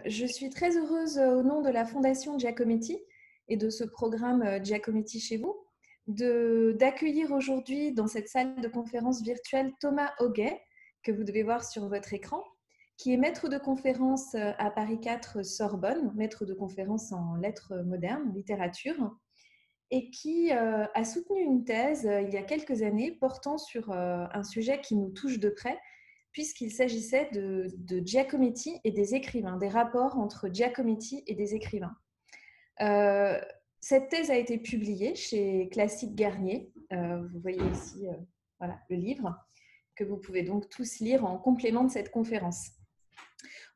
Je suis très heureuse au nom de la Fondation Giacometti et de ce programme Giacometti chez vous d'accueillir aujourd'hui dans cette salle de conférence virtuelle Thomas Hoguet, que vous devez voir sur votre écran, qui est maître de conférence à Paris 4 Sorbonne, maître de conférence en lettres modernes, en littérature, et qui a soutenu une thèse il y a quelques années portant sur un sujet qui nous touche de près, puisqu'il s'agissait de Giacometti et des écrivains, des rapports entre Giacometti et des écrivains. Cette thèse a été publiée chez Classique Garnier. Vous voyez ici voilà, le livre que vous pouvez donc tous lire en complément de cette conférence.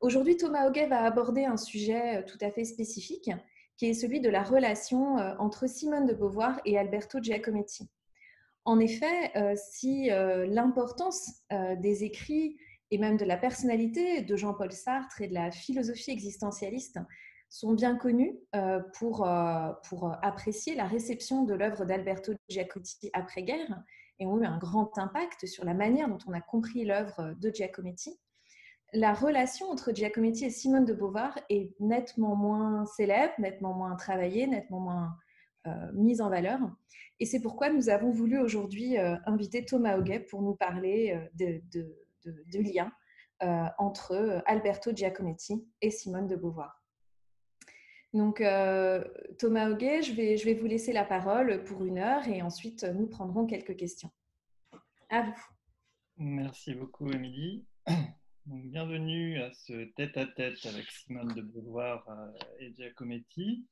Aujourd'hui, Thomas Hoguet va aborder un sujet tout à fait spécifique, qui est celui de la relation entre Simone de Beauvoir et Alberto Giacometti. En effet, si l'importance des écrits et même de la personnalité de Jean-Paul Sartre et de la philosophie existentialiste sont bien connus pour apprécier la réception de l'œuvre d'Alberto Giacometti après-guerre et ont eu un grand impact sur la manière dont on a compris l'œuvre de Giacometti, la relation entre Giacometti et Simone de Beauvoir est nettement moins célèbre, nettement moins travaillée, nettement moins mise en valeur. Et c'est pourquoi nous avons voulu aujourd'hui inviter Thomas Hoguet pour nous parler de liens entre Alberto Giacometti et Simone de Beauvoir. Donc, Thomas Hoguet, je vais vous laisser la parole pour 1 heure et ensuite nous prendrons quelques questions. À vous. Merci beaucoup, Émilie. Donc, bienvenue à ce tête-à-tête avec Simone de Beauvoir et Giacometti.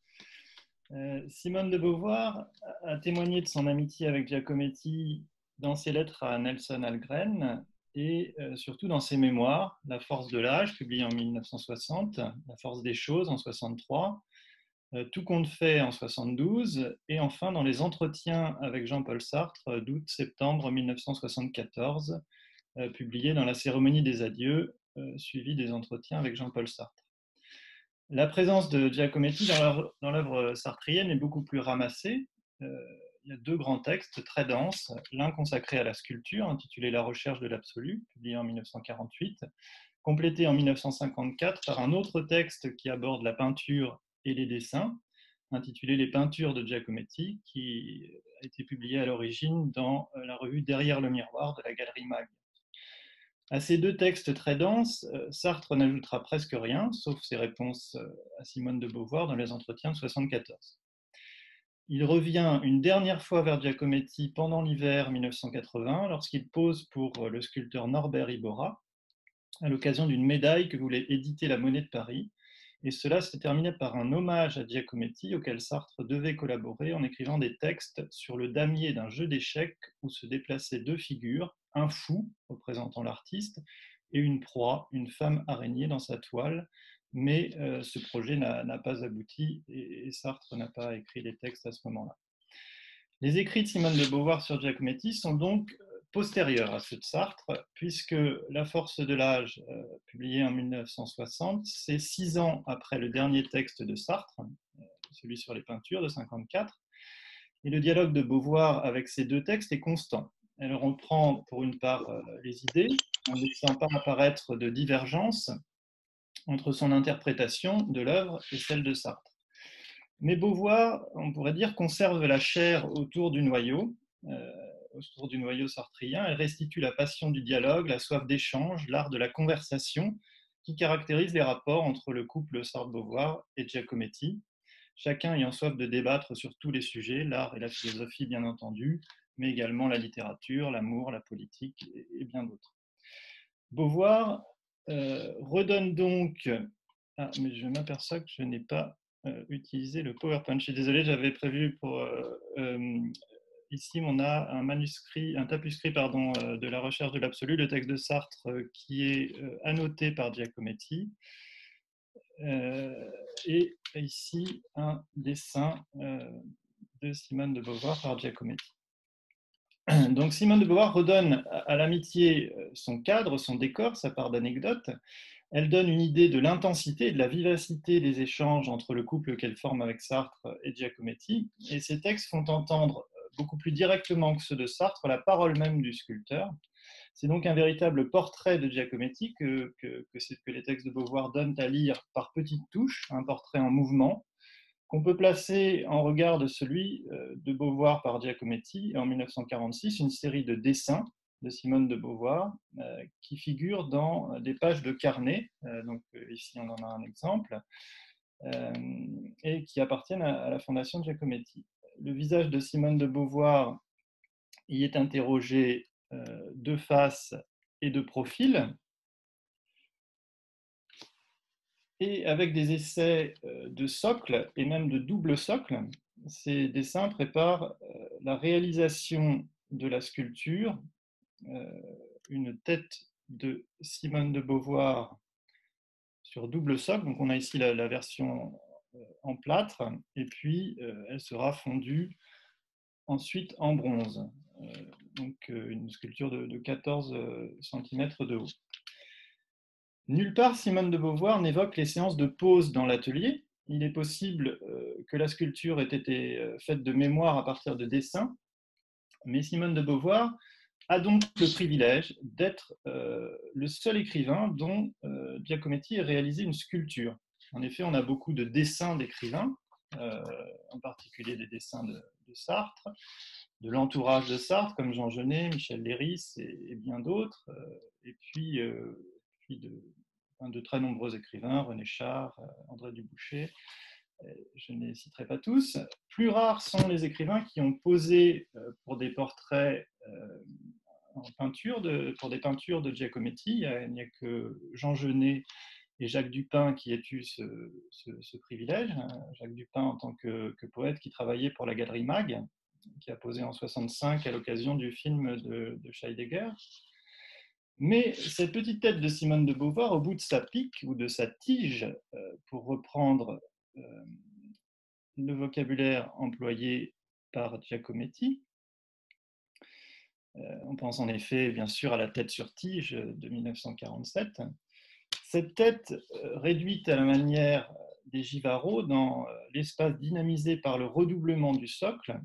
Simone de Beauvoir a témoigné de son amitié avec Giacometti dans ses lettres à Nelson Algren et surtout dans ses mémoires, La force de l'âge, publié en 1960, La force des choses en 1963, Tout compte fait en 1972, et enfin dans les entretiens avec Jean-Paul Sartre d'août-septembre 1974, publié dans La cérémonie des adieux, suivi des entretiens avec Jean-Paul Sartre. La présence de Giacometti dans l'œuvre sartrienne est beaucoup plus ramassée. Il y a 2 grands textes très denses, l'un consacré à la sculpture, intitulé La recherche de l'absolu, publié en 1948, complété en 1954 par un autre texte qui aborde la peinture et les dessins, intitulé Les peintures de Giacometti, qui a été publié à l'origine dans la revue Derrière le miroir de la Galerie Mag. À ces 2 textes très denses, Sartre n'ajoutera presque rien, sauf ses réponses à Simone de Beauvoir dans les entretiens de 1974. Il revient une dernière fois vers Giacometti pendant l'hiver 1980, lorsqu'il pose pour le sculpteur Norbert Iborra, à l'occasion d'une médaille que voulait éditer la Monnaie de Paris, et cela s'est terminé par un hommage à Giacometti auquel Sartre devait collaborer en écrivant des textes sur le damier d'un jeu d'échecs où se déplaçaient 2 figures, un fou représentant l'artiste et une proie, une femme araignée dans sa toile, mais ce projet n'a pas abouti et Sartre n'a pas écrit les textes à ce moment-là. Les écrits de Simone de Beauvoir sur Giacometti sont donc postérieurs à ceux de Sartre, puisque La force de l'âge, publié en 1960, c'est 6 ans après le dernier texte de Sartre, celui sur les peintures de 1954, et le dialogue de Beauvoir avec ces 2 textes est constant. Elle reprend pour une part les idées, en ne laissant pas apparaître de divergence entre son interprétation de l'œuvre et celle de Sartre. Mais Beauvoir, on pourrait dire, conserve la chair autour du noyau sartrien. Elle restitue la passion du dialogue, la soif d'échange, l'art de la conversation qui caractérise les rapports entre le couple Sartre-Beauvoir et Giacometti, chacun ayant soif de débattre sur tous les sujets, l'art et la philosophie bien entendu, mais également la littérature, l'amour, la politique et bien d'autres. Beauvoir redonne donc... Ah, mais je m'aperçois que je n'ai pas utiliser le PowerPoint. Je suis désolé, j'avais prévu pour... ici, on a un manuscrit, un tapuscrit pardon, de La recherche de l'absolu, le texte de Sartre qui est annoté par Giacometti. Et ici, un dessin de Simone de Beauvoir par Giacometti. Donc Simone de Beauvoir redonne à l'amitié son cadre, son décor, sa part d'anecdote. Elle donne une idée de l'intensité et de la vivacité des échanges entre le couple qu'elle forme avec Sartre et Giacometti. Et ces textes font entendre beaucoup plus directement que ceux de Sartre la parole même du sculpteur. C'est donc un véritable portrait de Giacometti que les textes de Beauvoir donnent à lire par petites touches, un portrait en mouvement, qu'on peut placer en regard de celui de Beauvoir par Giacometti en 1946, une série de dessins de Simone de Beauvoir qui figurent dans des pages de carnet. Donc ici on en a un exemple, et qui appartiennent à la fondation de Giacometti. Le visage de Simone de Beauvoir y est interrogé de face et de profil, et avec des essais de socle et même de double socle. Ces dessins préparent la réalisation de la sculpture, une tête de Simone de Beauvoir sur double socle. Donc on a ici la version en plâtre, et puis elle sera fondue ensuite en bronze. Donc une sculpture de 14 cm de haut. Nulle part Simone de Beauvoir n'évoque les séances de pause dans l'atelier. Il est possible que la sculpture ait été faite de mémoire à partir de dessins, mais Simone de Beauvoir a donc le privilège d'être le seul écrivain dont Giacometti ait réalisé une sculpture. En effet, on a beaucoup de dessins d'écrivains, en particulier des dessins de Sartre, de l'entourage de Sartre, comme Jean Genet, Michel Léris et bien d'autres, et puis de très nombreux écrivains, René Char, André Dubouchet. Je ne les citerai pas tous. Plus rares sont les écrivains qui ont posé pour des portraits en peinture, pour des peintures de Giacometti. Il n'y a que Jean Genet et Jacques Dupin qui aient eu ce privilège. Jacques Dupin en tant que poète qui travaillait pour la Galerie Mag, qui a posé en 1965 à l'occasion du film de Scheidegger. Mais cette petite tête de Simone de Beauvoir, au bout de sa pique ou de sa tige, pour reprendre le vocabulaire employé par Giacometti, on pense en effet bien sûr à la tête sur tige de 1947. Cette tête réduite à la manière des Givaro dans l'espace dynamisé par le redoublement du socle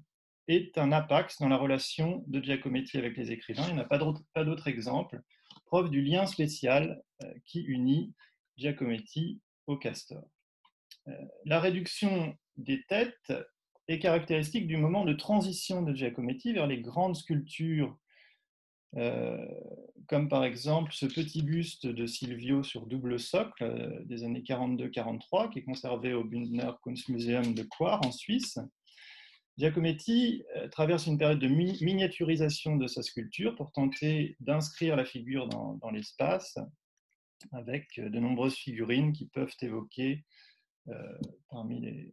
est un apax dans la relation de Giacometti avec les écrivains. Il n'y a pas d'autre exemple, preuve du lien spécial qui unit Giacometti au Castor. La réduction des têtes est caractéristique du moment de transition de Giacometti vers les grandes sculptures, comme par exemple ce petit buste de Silvio sur double socle des années 42-43, qui est conservé au Bündner Kunstmuseum de Coire en Suisse. Giacometti traverse une période de miniaturisation de sa sculpture pour tenter d'inscrire la figure dans l'espace, avec de nombreuses figurines qui peuvent évoquer, parmi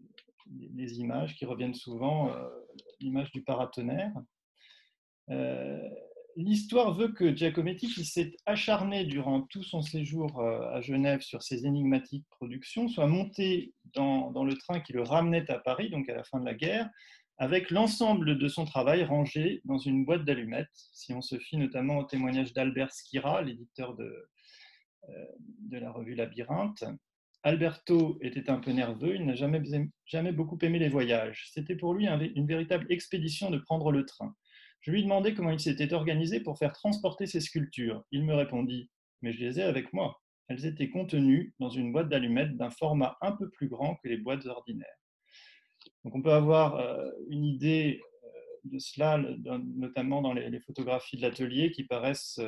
les images qui reviennent souvent, l'image du paratonnerre. L'histoire veut que Giacometti, qui s'est acharné durant tout son séjour à Genève sur ses énigmatiques productions, soit monté dans le train qui le ramenait à Paris, donc à la fin de la guerre, avec l'ensemble de son travail rangé dans une boîte d'allumettes, si on se fie notamment au témoignage d'Albert Schira, l'éditeur de la revue Labyrinthe. Alberto était un peu nerveux, il n'a jamais beaucoup aimé les voyages. C'était pour lui une véritable expédition de prendre le train. Je lui demandai comment il s'était organisé pour faire transporter ses sculptures. Il me répondit « Mais je les ai avec moi. Elles étaient contenues dans une boîte d'allumettes d'un format un peu plus grand que les boîtes ordinaires. » Donc on peut avoir une idée de cela, notamment dans les photographies de l'atelier qui paraissent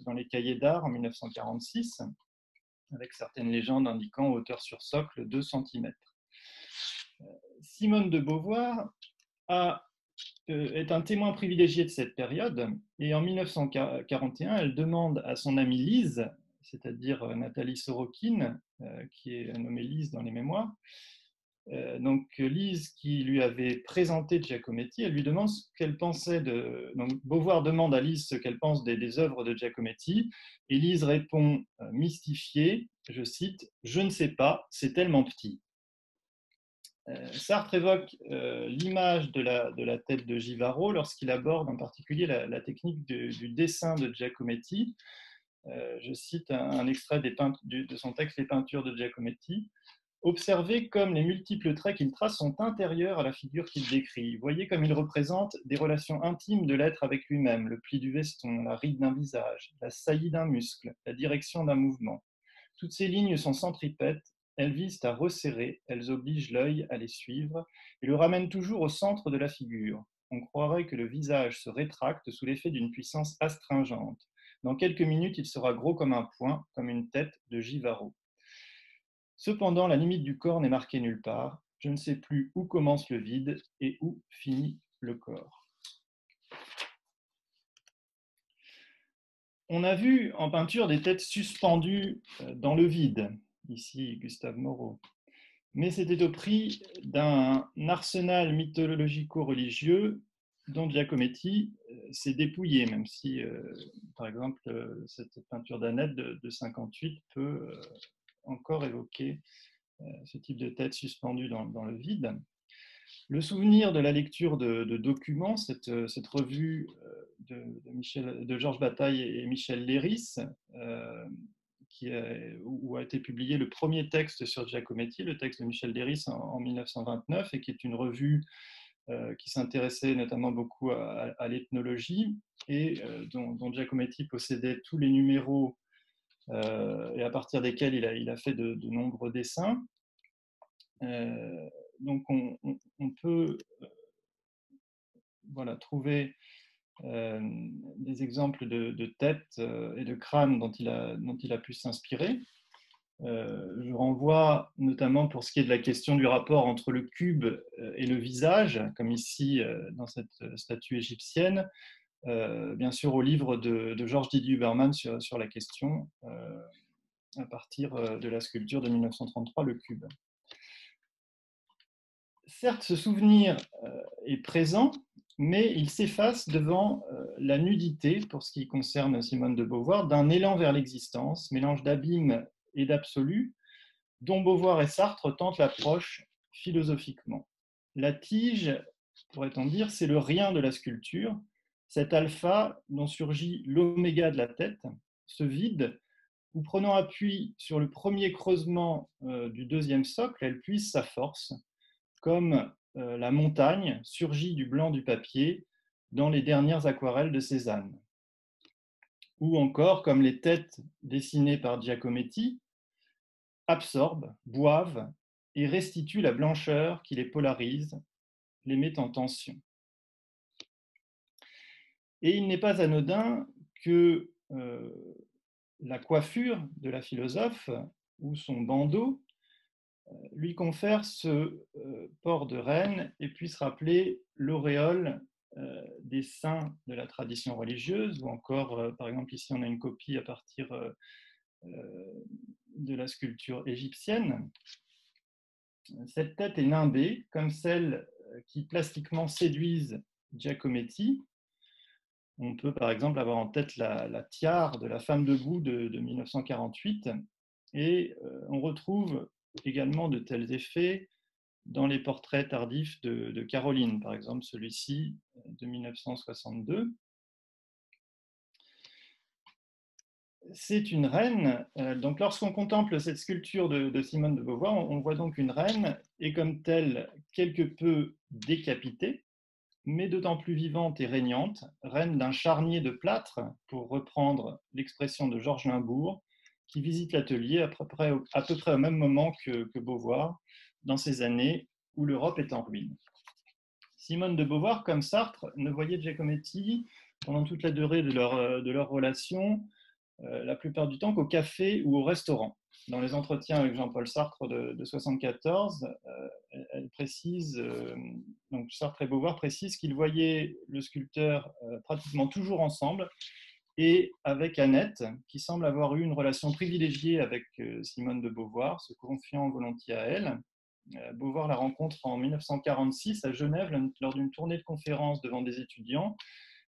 dans les cahiers d'art en 1946, avec certaines légendes indiquant hauteur sur socle 2 cm. Simone de Beauvoir est un témoin privilégié de cette période, et en 1941, elle demande à son amie Lise, c'est-à-dire Nathalie Sorokin, qui est nommée Lise dans les mémoires, donc Lise qui lui avait présenté Giacometti, elle lui demande ce qu'elle pensait donc Beauvoir demande à Lise ce qu'elle pense des œuvres de Giacometti, et Lise répond mystifiée, je cite « Je ne sais pas, c'est tellement petit ». Sartre évoque l'image de la tête de Givaro lorsqu'il aborde en particulier la technique du dessin de Giacometti. Je cite un extrait de son texte « Les peintures de Giacometti ». Observez comme les multiples traits qu'il trace sont intérieurs à la figure qu'il décrit. Voyez comme il représente des relations intimes de l'être avec lui-même, le pli du veston, la ride d'un visage, la saillie d'un muscle, la direction d'un mouvement. Toutes ces lignes sont centripètes, elles visent à resserrer, elles obligent l'œil à les suivre et le ramènent toujours au centre de la figure. On croirait que le visage se rétracte sous l'effet d'une puissance astringente. Dans quelques minutes, il sera gros comme un poing, comme une tête de Givaro. Cependant, la limite du corps n'est marquée nulle part. Je ne sais plus où commence le vide et où finit le corps. On a vu en peinture des têtes suspendues dans le vide, ici Gustave Moreau, mais c'était au prix d'un arsenal mythologico-religieux dont Giacometti s'est dépouillé, même si, par exemple, cette peinture d'Annette de 58 peut encore évoquer ce type de tête suspendue dans le vide. Le souvenir de la lecture de documents, cette revue de Georges Bataille et Michel Léris, où a été publié le premier texte sur Giacometti, le texte de Michel Léris en 1929, et qui est une revue qui s'intéressait notamment beaucoup à l'ethnologie et dont Giacometti possédait tous les numéros et à partir desquels il a fait de nombreux dessins. Donc on peut voilà, trouver des exemples de têtes et de crânes dont il a pu s'inspirer. Je renvoie notamment pour ce qui est de la question du rapport entre le cube et le visage, comme ici dans cette statue égyptienne, bien sûr au livre de Georges Didier Huberman sur la question, à partir de la sculpture de 1933, le cube. Certes, ce souvenir est présent, mais il s'efface devant la nudité, pour ce qui concerne Simone de Beauvoir, d'un élan vers l'existence, mélange d'abîme et d'absolu, dont Beauvoir et Sartre tentent l'approche philosophiquement. La tige, pourrait-on dire, c'est le rien de la sculpture, cet alpha dont surgit l'oméga de la tête, ce vide où, prenant appui sur le premier creusement du deuxième socle, elle puise sa force, comme la montagne surgit du blanc du papier dans les dernières aquarelles de Cézanne. Ou encore, comme les têtes dessinées par Giacometti absorbent, boivent et restituent la blancheur qui les polarise, les met en tension. Et il n'est pas anodin que la coiffure de la philosophe ou son bandeau lui confère ce port de reine et puisse rappeler l'auréole des saints de la tradition religieuse, ou encore, par exemple, ici on a une copie à partir de la sculpture égyptienne. Cette tête est nimbée, comme celles qui plastiquement séduisent Giacometti. On peut par exemple avoir en tête la tiare de la femme debout de 1948, et on retrouve également de tels effets dans les portraits tardifs de Caroline, par exemple celui-ci de 1962. C'est une reine. Donc, lorsqu'on contemple cette sculpture de Simone de Beauvoir, on voit donc une reine, et comme telle, quelque peu décapitée, mais d'autant plus vivante et régnante, reine d'un charnier de plâtre, pour reprendre l'expression de Georges Limbourg, qui visite l'atelier à peu près au même moment que Beauvoir, dans ces années où l'Europe est en ruine. Simone de Beauvoir, comme Sartre, ne voyait Giacometti pendant toute la durée de leur relation, la plupart du temps qu'au café ou au restaurant. Dans les entretiens avec Jean-Paul Sartre de 1974, elle précise, donc Sartre et Beauvoir précisent qu'ils voyaient le sculpteur pratiquement toujours ensemble, et avec Annette, qui semble avoir eu une relation privilégiée avec Simone de Beauvoir, se confiant volontiers à elle. Beauvoir la rencontre en 1946 à Genève lors d'une tournée de conférences devant des étudiants,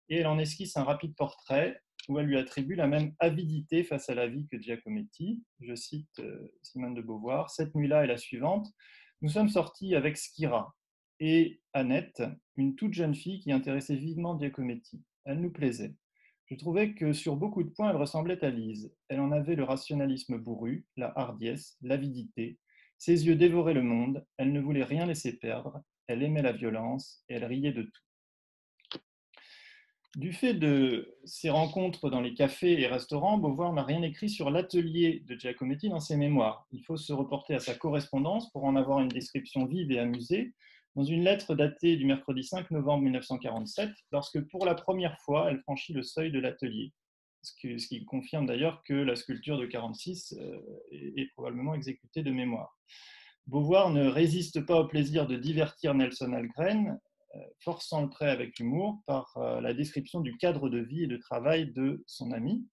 et elle en esquisse un rapide portrait où elle lui attribue la même avidité face à la vie que Giacometti. Je cite Simone de Beauvoir: « Cette nuit-là et la suivante, nous sommes sortis avec Skira et Annette, une toute jeune fille qui intéressait vivement Giacometti. Elle nous plaisait. Je trouvais que sur beaucoup de points, elle ressemblait à Lise. Elle en avait le rationalisme bourru, la hardiesse, l'avidité, Ses yeux dévoraient le monde, elle ne voulait rien laisser perdre, elle aimait la violence et elle riait de tout. Du fait de ses rencontres dans les cafés et restaurants, Beauvoir n'a rien écrit sur l'atelier de Giacometti dans ses mémoires. Il faut se reporter à sa correspondance pour en avoir une description vive et amusée, dans une lettre datée du mercredi 5 novembre 1947, lorsque pour la première fois, elle franchit le seuil de l'atelier. Ce qui confirme d'ailleurs que la sculpture de 46 est probablement exécutée de mémoire. Beauvoir ne résiste pas au plaisir de divertir Nelson Algren, forçant le trait avec humour par la description du cadre de vie et de travail de son ami.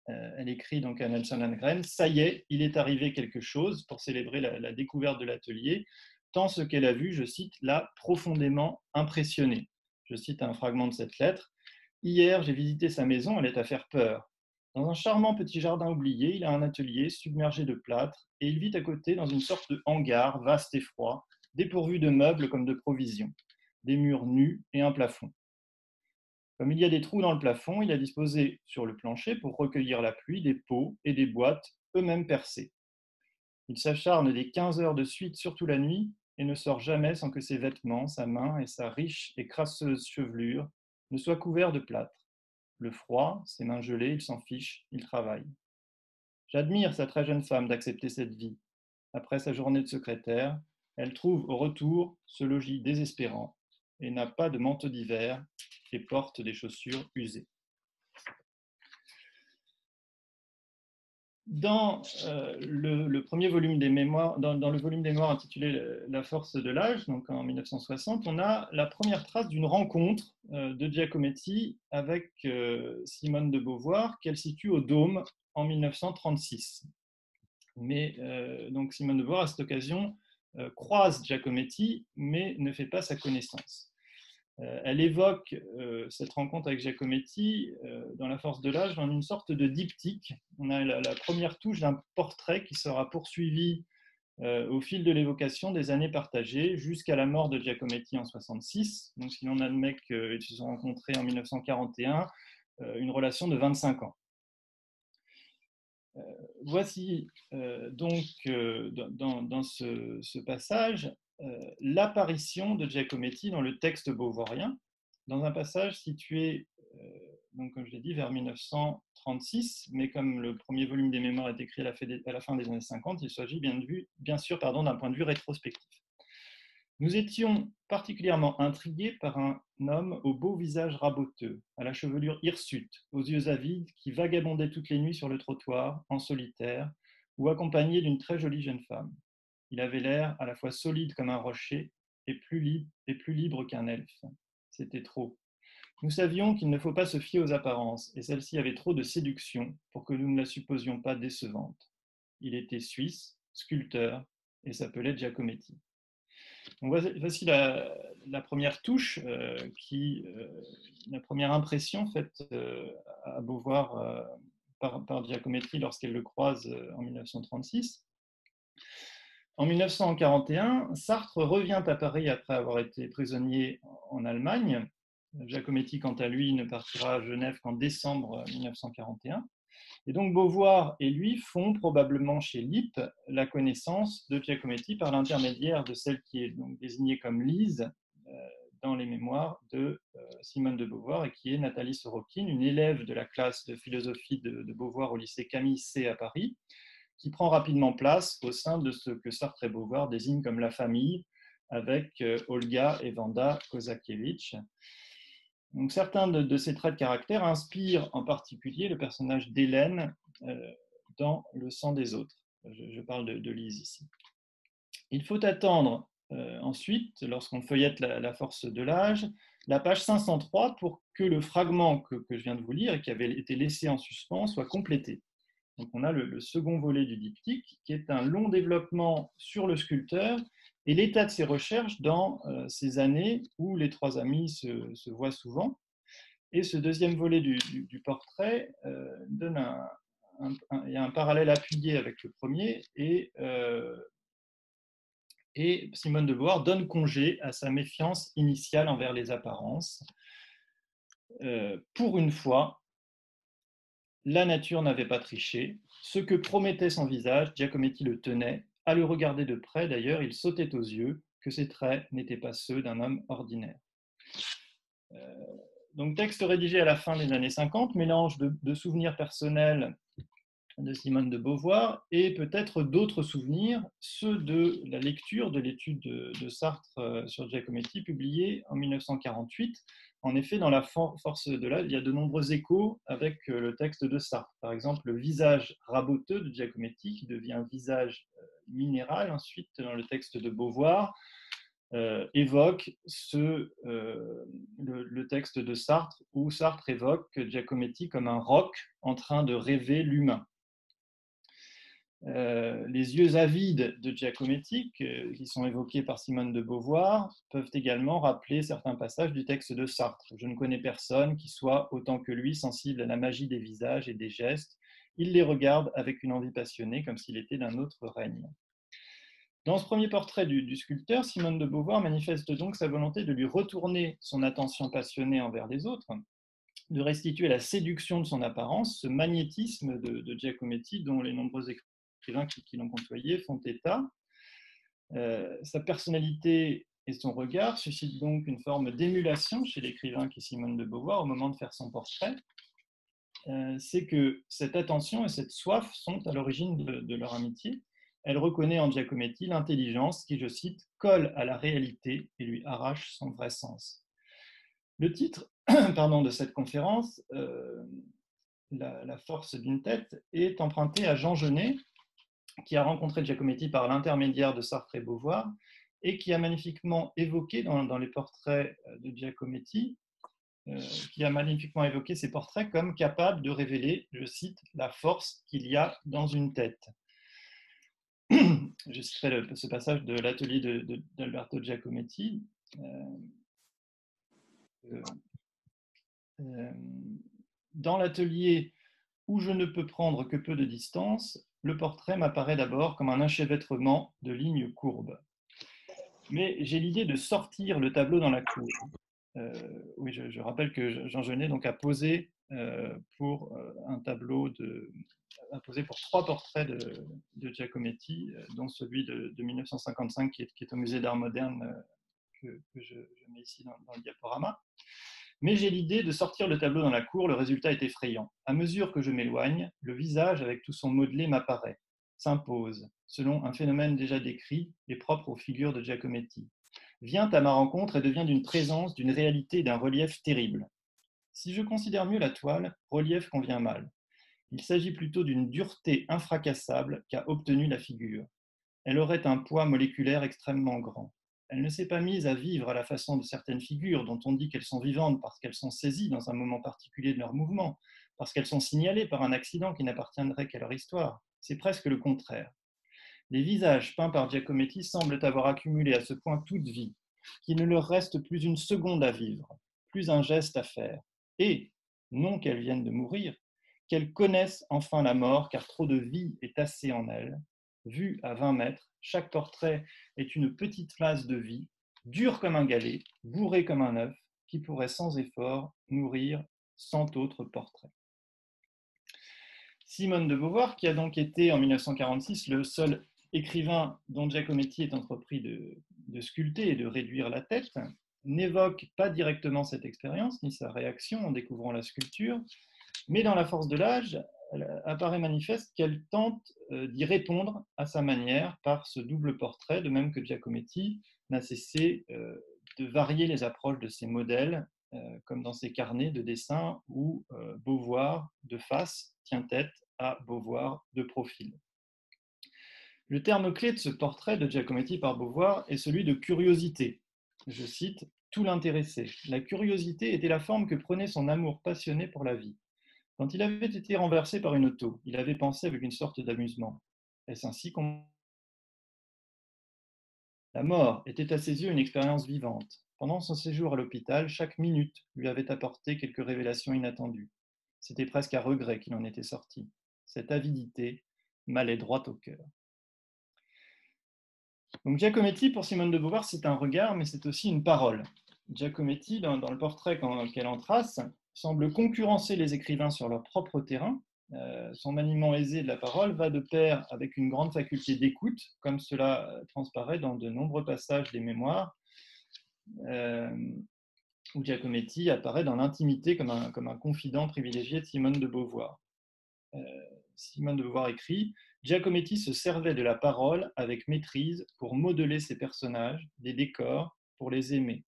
Elle écrit donc à Nelson Algren: « Ça y est, il est arrivé quelque chose pour célébrer la découverte de l'atelier, tant ce qu'elle a vu, je cite, l'a profondément impressionné. » Je cite un fragment de cette lettre. « Hier, j'ai visité sa maison, elle est à faire peur. Dans un charmant petit jardin oublié, il a un atelier submergé de plâtre et il vit à côté dans une sorte de hangar vaste et froid, dépourvu de meubles comme de provisions, des murs nus et un plafond. Comme il y a des trous dans le plafond, il a disposé sur le plancher pour recueillir la pluie des pots et des boîtes, eux-mêmes percés. Il s'acharne des 15 heures de suite, surtout la nuit, et ne sort jamais sans que ses vêtements, sa main et sa riche et crasseuse chevelure ne soient couverts de plâtre. Le froid, ses mains gelées, il s'en fiche, il travaille. J'admire sa très jeune femme d'accepter cette vie. Après sa journée de secrétaire, elle trouve au retour ce logis désespérant et n'a pas de manteau d'hiver et porte des chaussures usées. » Dans le premier volume des mémoires, dans le volume des mémoires intitulé La force de l'âge, donc en 1960, on a la première trace d'une rencontre de Giacometti avec Simone de Beauvoir qu'elle situe au Dôme en 1936. Mais donc Simone de Beauvoir, à cette occasion, croise Giacometti, mais ne fait pas sa connaissance. Elle évoque cette rencontre avec Giacometti dans La force de l'âge dans une sorte de diptyque. On a la première touche d'un portrait qui sera poursuivi au fil de l'évocation des années partagées jusqu'à la mort de Giacometti en 1966. Donc si l'on admet qu'ils se sont rencontrés en 1941, une relation de 25 ans. Voici donc dans ce passage l'apparition de Giacometti dans le texte beauvoirien, dans un passage situé, donc, comme je l'ai dit, vers 1936, mais comme le premier volume des mémoires est écrit à la fin des années 50, il s'agit bien sûr d'un point de vue rétrospectif. Nous étions particulièrement intrigués par un homme au beau visage raboteux, à la chevelure hirsute, aux yeux avides, qui vagabondait toutes les nuits sur le trottoir, en solitaire, ou accompagné d'une très jolie jeune femme. Il avait l'air à la fois solide comme un rocher et plus libre qu'un elfe. C'était trop. Nous savions qu'il ne faut pas se fier aux apparences, et celle-ci avait trop de séduction pour que nous ne la supposions pas décevante. Il était suisse, sculpteur, et s'appelait Giacometti. Donc voici la première touche, la première impression faite à Beauvoir par Giacometti lorsqu'elle le croise en 1936. En 1941, Sartre revient à Paris après avoir été prisonnier en Allemagne. Giacometti, quant à lui, ne partira à Genève qu'en décembre 1941. Et donc Beauvoir et lui font probablement chez Lippe la connaissance de Giacometti par l'intermédiaire de celle qui est donc désignée comme Lise dans les mémoires de Simone de Beauvoir et qui est Nathalie Sorokin, une élève de la classe de philosophie de Beauvoir au lycée Camille C à Paris, qui prend rapidement place au sein de ce que Sartre et Beauvoir désignent comme la famille, avec Olga et Wanda Kozakiewicz. Donc, certains de ces traits de caractère inspirent en particulier le personnage d'Hélène dans Le sang des autres. Je parle de Lise ici. Il faut attendre ensuite, lorsqu'on feuillette la force de l'âge, la page 503 pour que le fragment que je viens de vous lire et qui avait été laissé en suspens soit complété. Donc on a le second volet du diptyque, qui est un long développement sur le sculpteur et l'état de ses recherches dans ces années où les trois amis se voient souvent. Et ce deuxième volet du portrait donne il y a un parallèle appuyé avec le premier, et Simone de Beauvoir donne congé à sa méfiance initiale envers les apparences. Pour une fois, la nature n'avait pas triché. Ce que promettait son visage, Giacometti le tenait, À le regarder de près, d'ailleurs, il sautait aux yeux que ses traits n'étaient pas ceux d'un homme ordinaire. Donc, texte rédigé à la fin des années 50, mélange de souvenirs personnels de Simone de Beauvoir et peut-être d'autres souvenirs, ceux de la lecture de l'étude de Sartre sur Giacometti, publiée en 1948. En effet, dans La force de l'âge, il y a de nombreux échos avec le texte de Sartre. Par exemple, le visage raboteux de Giacometti, qui devient visage minéral ensuite dans le texte de Beauvoir, évoque le texte de Sartre, où Sartre évoque Giacometti comme un roc en train de rêver l'humain. Les yeux avides de Giacometti, qui sont évoqués par Simone de Beauvoir, peuvent également rappeler certains passages du texte de Sartre. Je ne connais personne qui soit, autant que lui, sensible à la magie des visages et des gestes. Il les regarde avec une envie passionnée, comme s'il était d'un autre règne. Dans ce premier portrait du sculpteur, Simone de Beauvoir manifeste donc sa volonté de lui retourner son attention passionnée envers les autres, de restituer la séduction de son apparence, ce magnétisme de Giacometti dont les nombreux écrivains qui l'ont côtoyé font état. Sa personnalité et son regard suscitent donc une forme d'émulation chez l'écrivain qui est Simone de Beauvoir au moment de faire son portrait. C'est que cette attention et cette soif sont à l'origine de leur amitié. Elle reconnaît en Giacometti l'intelligence qui, je cite, colle à la réalité et lui arrache son vrai sens. Le titre de cette conférence, La force d'une tête, est emprunté à Jean Genet, qui a rencontré Giacometti par l'intermédiaire de Sartre et Beauvoir et qui a magnifiquement évoqué dans les portraits de Giacometti, qui a magnifiquement évoqué ces portraits comme capables de révéler, je cite, la force qu'il y a dans une tête. Je citerai ce passage de l'atelier d'Alberto Giacometti. Dans l'atelier où je ne peux prendre que peu de distance, le portrait m'apparaît d'abord comme un enchevêtrement de lignes courbes. Mais j'ai l'idée de sortir le tableau dans la cour. Oui, je rappelle que Jean Genet donc, a posé pour un tableau a posé pour 3 portraits de Giacometti, dont celui de 1955 qui est au musée d'art moderne que je mets ici dans le diaporama. Mais j'ai l'idée de sortir le tableau dans la cour, le résultat est effrayant. À mesure que je m'éloigne, le visage avec tout son modelé m'apparaît, s'impose, selon un phénomène déjà décrit et propre aux figures de Giacometti. Vient à ma rencontre et devient d'une présence, d'une réalité, d'un relief terrible. Si je considère mieux la toile, relief convient mal. Il s'agit plutôt d'une dureté infracassable qu'a obtenue la figure. Elle aurait un poids moléculaire extrêmement grand. Elle ne s'est pas mise à vivre à la façon de certaines figures dont on dit qu'elles sont vivantes parce qu'elles sont saisies dans un moment particulier de leur mouvement, parce qu'elles sont signalées par un accident qui n'appartiendrait qu'à leur histoire. C'est presque le contraire. Les visages peints par Giacometti semblent avoir accumulé à ce point toute vie, qu'il ne leur reste plus une seconde à vivre, plus un geste à faire. Et, non qu'elles viennent de mourir, qu'elles connaissent enfin la mort, car trop de vie est tassée en elles. Vu à 20 mètres, chaque portrait est une petite masse de vie, dure comme un galet, bourrée comme un œuf, qui pourrait sans effort nourrir 100 autres portraits. Simone de Beauvoir, qui a donc été en 1946 le seul écrivain dont Giacometti est entrepris de sculpter et de réduire la tête, n'évoque pas directement cette expérience ni sa réaction en découvrant la sculpture, mais dans La force de l'âge, apparaît manifeste qu'elle tente d'y répondre à sa manière par ce double portrait, de même que Giacometti n'a cessé de varier les approches de ses modèles, comme dans ses carnets de dessin où Beauvoir de face tient tête à Beauvoir de profil. Le terme clé de ce portrait de Giacometti par Beauvoir est celui de curiosité. Je cite, « Tout l'intéressait. La curiosité était la forme que prenait son amour passionné pour la vie. Quand il avait été renversé par une auto, il avait pensé avec une sorte d'amusement. Est-ce ainsi qu'on... La mort était à ses yeux une expérience vivante. Pendant son séjour à l'hôpital, chaque minute lui avait apporté quelques révélations inattendues. C'était presque à regret qu'il en était sorti. Cette avidité m'allait droit au cœur. » Donc Giacometti, pour Simone de Beauvoir, c'est un regard, mais c'est aussi une parole. Giacometti, dans le portrait qu'elle en trace, semble concurrencer les écrivains sur leur propre terrain, son maniement aisé de la parole va de pair avec une grande faculté d'écoute, comme cela transparaît dans de nombreux passages des mémoires, où Giacometti apparaît dans l'intimité comme un confident privilégié de Simone de Beauvoir. Simone de Beauvoir écrit « Giacometti se servait de la parole avec maîtrise pour modeler ses personnages, des décors, pour les animer.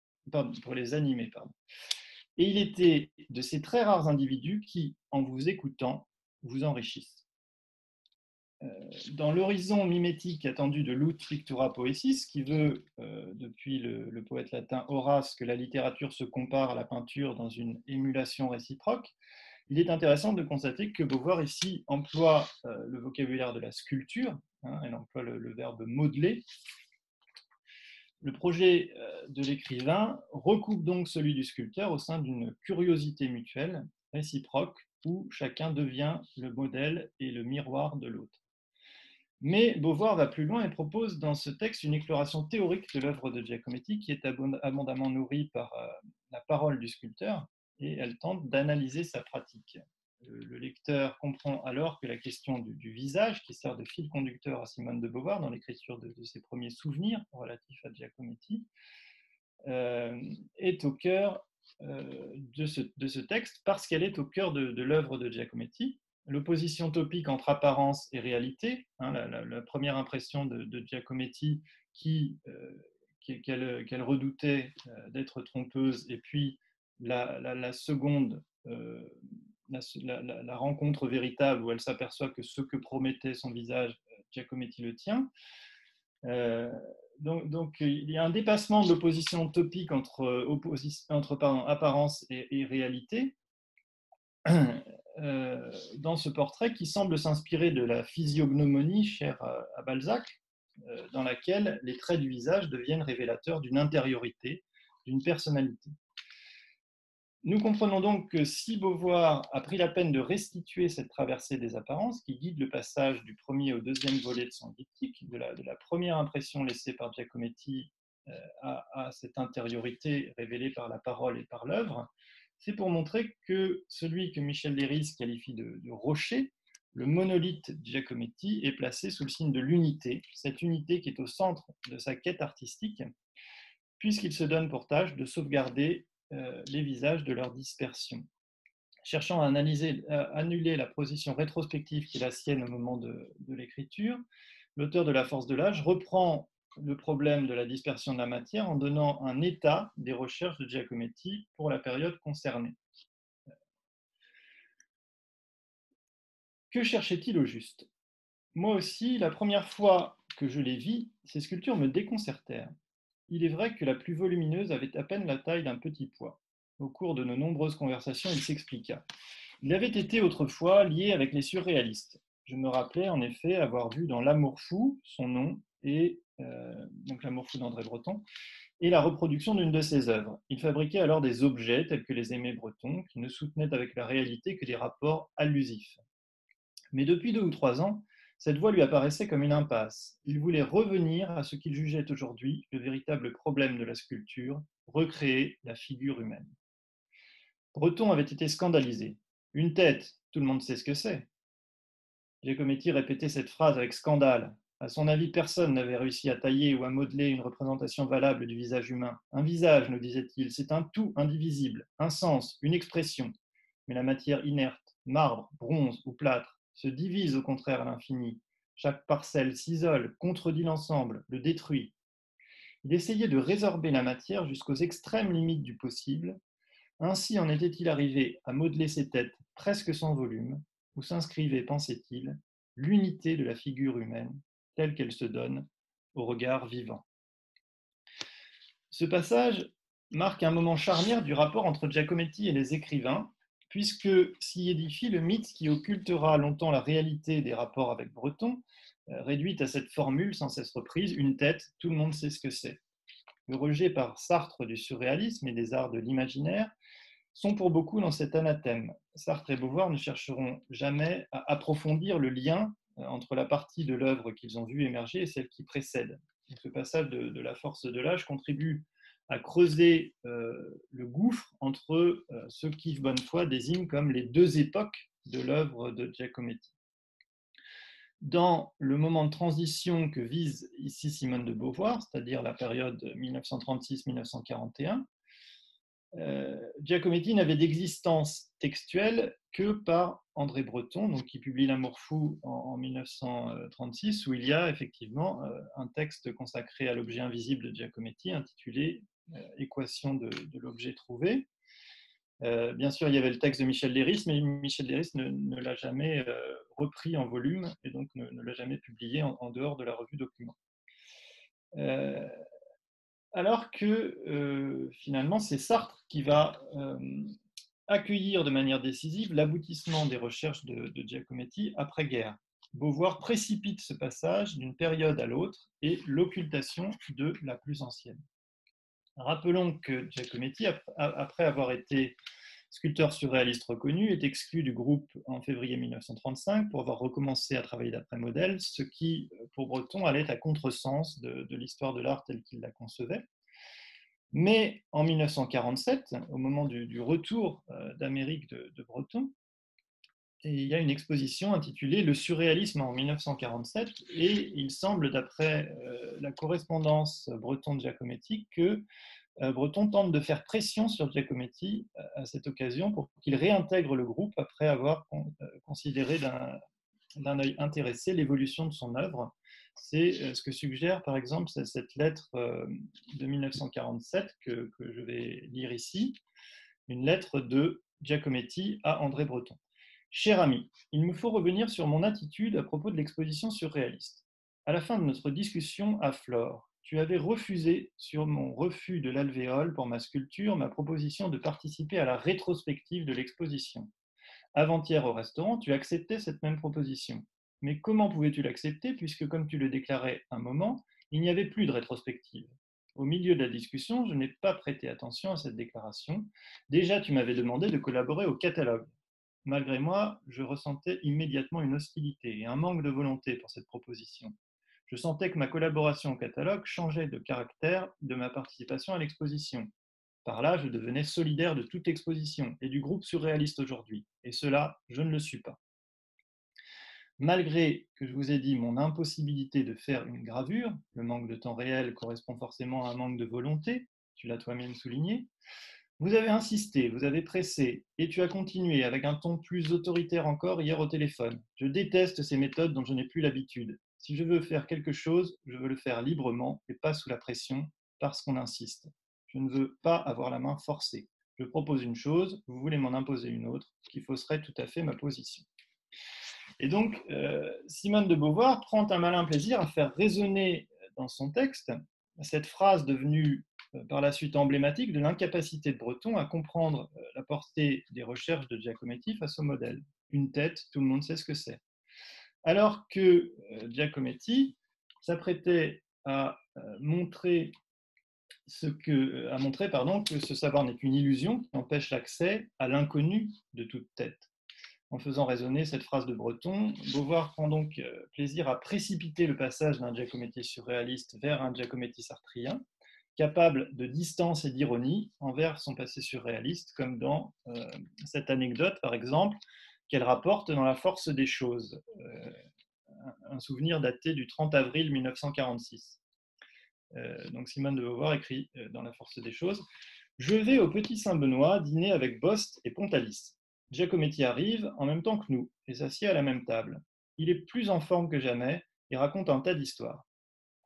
Et il était de ces très rares individus qui, en vous écoutant, vous enrichissent. » Dans l'horizon mimétique attendu de Lut Pictura Poesis, qui veut, depuis le poète latin Horace, que la littérature se compare à la peinture dans une émulation réciproque, il est intéressant de constater que Beauvoir ici emploie le vocabulaire de la sculpture, elle emploie le verbe modeler. Le projet de l'écrivain recoupe donc celui du sculpteur au sein d'une curiosité mutuelle, réciproque, où chacun devient le modèle et le miroir de l'autre. Mais Beauvoir va plus loin et propose dans ce texte une exploration théorique de l'œuvre de Giacometti qui est abondamment nourrie par la parole du sculpteur, et elle tente d'analyser sa pratique. Le lecteur comprend alors que la question du visage, qui sert de fil conducteur à Simone de Beauvoir dans l'écriture de ses premiers souvenirs relatifs à Giacometti, est au cœur de ce texte parce qu'elle est au cœur de l'œuvre de Giacometti. L'opposition topique entre apparence et réalité, la première impression de Giacometti qu'elle redoutait d'être trompeuse, et puis la seconde, la rencontre véritable où elle s'aperçoit que ce que promettait son visage, Giacometti le tient. Donc, il y a un dépassement de l'opposition topique entre apparence et réalité dans ce portrait qui semble s'inspirer de la physiognomonie chère à Balzac, dans laquelle les traits du visage deviennent révélateurs d'une intériorité, d'une personnalité. Nous comprenons donc que si Beauvoir a pris la peine de restituer cette traversée des apparences qui guide le passage du premier au deuxième volet de son diptyque, de la première impression laissée par Giacometti à cette intériorité révélée par la parole et par l'œuvre, c'est pour montrer que celui que Michel Leiris qualifie de rocher, le monolithe Giacometti, est placé sous le signe de l'unité, cette unité qui est au centre de sa quête artistique, puisqu'il se donne pour tâche de sauvegarder les visages de leur dispersion. Cherchant à annuler la position rétrospective qui est la sienne au moment de l'écriture, l'auteur de La force de l'âge reprend le problème de la dispersion de la matière en donnant un état des recherches de Giacometti pour la période concernée. Que cherchait-il au juste? Moi aussi, la première fois que je les vis, ces sculptures me déconcertèrent. Il est vrai que la plus volumineuse avait à peine la taille d'un petit pois. Au cours de nos nombreuses conversations, il s'expliqua. Il avait été autrefois lié avec les surréalistes. Je me rappelais en effet avoir vu dans L'Amour fou, son nom, et donc L'Amour fou d'André Breton, et la reproduction d'une de ses œuvres. Il fabriquait alors des objets tels que les aimés bretons, qui ne soutenaient avec la réalité que des rapports allusifs. Mais depuis 2 ou 3 ans, cette voie lui apparaissait comme une impasse. Il voulait revenir à ce qu'il jugeait aujourd'hui le véritable problème de la sculpture, recréer la figure humaine. Breton avait été scandalisé. Une tête, tout le monde sait ce que c'est. Giacometti répétait cette phrase avec scandale. À son avis, personne n'avait réussi à tailler ou à modeler une représentation valable du visage humain. Un visage, nous disait-il, c'est un tout indivisible, un sens, une expression. Mais la matière inerte, marbre, bronze ou plâtre, se divise au contraire à l'infini. Chaque parcelle s'isole, contredit l'ensemble, le détruit. Il essayait de résorber la matière jusqu'aux extrêmes limites du possible. Ainsi en était-il arrivé à modeler ces têtes presque sans volume, où s'inscrivait, pensait-il, l'unité de la figure humaine, telle qu'elle se donne au regard vivant. Ce passage marque un moment charnière du rapport entre Giacometti et les écrivains, puisque s'y édifie le mythe qui occultera longtemps la réalité des rapports avec Breton, réduite à cette formule sans cesse reprise, une tête, tout le monde sait ce que c'est. Le rejet par Sartre du surréalisme et des arts de l'imaginaire sont pour beaucoup dans cet anathème. Sartre et Beauvoir ne chercheront jamais à approfondir le lien entre la partie de l'œuvre qu'ils ont vue émerger et celle qui précède. Donc, ce passage de La force de l'âge contribue à creuser le gouffre entre ce qu'Yves Bonnefoy désigne comme les deux époques de l'œuvre de Giacometti. Dans le moment de transition que vise ici Simone de Beauvoir, c'est-à-dire la période 1936-1941, Giacometti n'avait d'existence textuelle que par André Breton, donc, qui publie L'Amour fou en 1936, où il y a effectivement un texte consacré à l'objet invisible de Giacometti, intitulé Équation de l'objet trouvé. Bien sûr, il y avait le texte de Michel Leiris, mais Michel Leiris ne l'a jamais repris en volume et donc ne l'a jamais publié en dehors de la revue Document. Alors que finalement, c'est Sartre qui va accueillir de manière décisive l'aboutissement des recherches de Giacometti après-guerre. Beauvoir précipite ce passage d'une période à l'autre et l'occultation de la plus ancienne. Rappelons que Giacometti, après avoir été sculpteur surréaliste reconnu, est exclu du groupe en février 1935 pour avoir recommencé à travailler d'après modèle, ce qui, pour Breton, allait à contresens de l'histoire de l'art telle qu'il la concevait. Mais en 1947, au moment du retour d'Amérique de Breton, il y a une exposition intitulée Le surréalisme en 1947, et il semble, d'après la correspondance Breton-Giacometti, que Breton tente de faire pression sur Giacometti à cette occasion pour qu'il réintègre le groupe après avoir considéré d'un œil intéressé l'évolution de son œuvre. C'est ce que suggère par exemple cette lettre de 1947 que je vais lire ici, une lettre de Giacometti à André Breton. Cher ami, il me faut revenir sur mon attitude à propos de l'exposition surréaliste. À la fin de notre discussion à Flore, tu avais refusé, sur mon refus de l'alvéole pour ma sculpture, ma proposition de participer à la rétrospective de l'exposition. Avant-hier au restaurant, tu acceptais cette même proposition. Mais comment pouvais-tu l'accepter puisque, comme tu le déclarais un moment, il n'y avait plus de rétrospective. Au milieu de la discussion, je n'ai pas prêté attention à cette déclaration. Déjà, tu m'avais demandé de collaborer au catalogue. Malgré moi, je ressentais immédiatement une hostilité et un manque de volonté pour cette proposition. Je sentais que ma collaboration au catalogue changeait de caractère de ma participation à l'exposition. Par là, je devenais solidaire de toute exposition et du groupe surréaliste aujourd'hui. Et cela, je ne le suis pas. Malgré que je vous ai dit mon impossibilité de faire une gravure, le manque de temps réel correspond forcément à un manque de volonté, tu l'as toi-même souligné, vous avez insisté, vous avez pressé, et tu as continué avec un ton plus autoritaire encore hier au téléphone. Je déteste ces méthodes dont je n'ai plus l'habitude. Si je veux faire quelque chose, je veux le faire librement et pas sous la pression, parce qu'on insiste. Je ne veux pas avoir la main forcée. Je propose une chose, vous voulez m'en imposer une autre, qui fausserait tout à fait ma position. Et donc, Simone de Beauvoir prend un malin plaisir à faire résonner dans son texte cette phrase devenue par la suite emblématique de l'incapacité de Breton à comprendre la portée des recherches de Giacometti face au modèle. Une tête, tout le monde sait ce que c'est. Alors que Giacometti s'apprêtait à montrer que ce savoir n'est qu'une illusion qui empêche l'accès à l'inconnu de toute tête. En faisant résonner cette phrase de Breton, Beauvoir prend donc plaisir à précipiter le passage d'un Giacometti surréaliste vers un Giacometti sartrien, capable de distance et d'ironie envers son passé surréaliste, comme dans cette anecdote, par exemple, qu'elle rapporte dans La force des choses, un souvenir daté du 30 avril 1946. Donc Simone de Beauvoir écrit dans La force des choses « Je vais au Petit Saint-Benoît dîner avec Bost et Pontalis. Giacometti arrive en même temps que nous et s'assied à la même table. Il est plus en forme que jamais et raconte un tas d'histoires.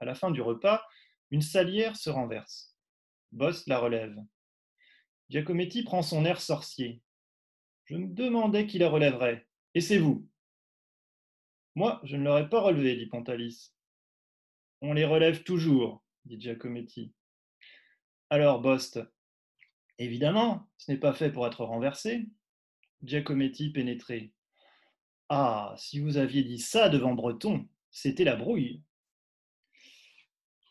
À la fin du repas, une salière se renverse. Bost la relève. Giacometti prend son air sorcier. Je me demandais qui la relèverait. Et c'est vous. Moi, je ne l'aurais pas relevé, dit Pontalis. On les relève toujours, dit Giacometti. Alors, Bost, évidemment, ce n'est pas fait pour être renversé. Giacometti pénétré. Ah, si vous aviez dit ça devant Breton, c'était la brouille.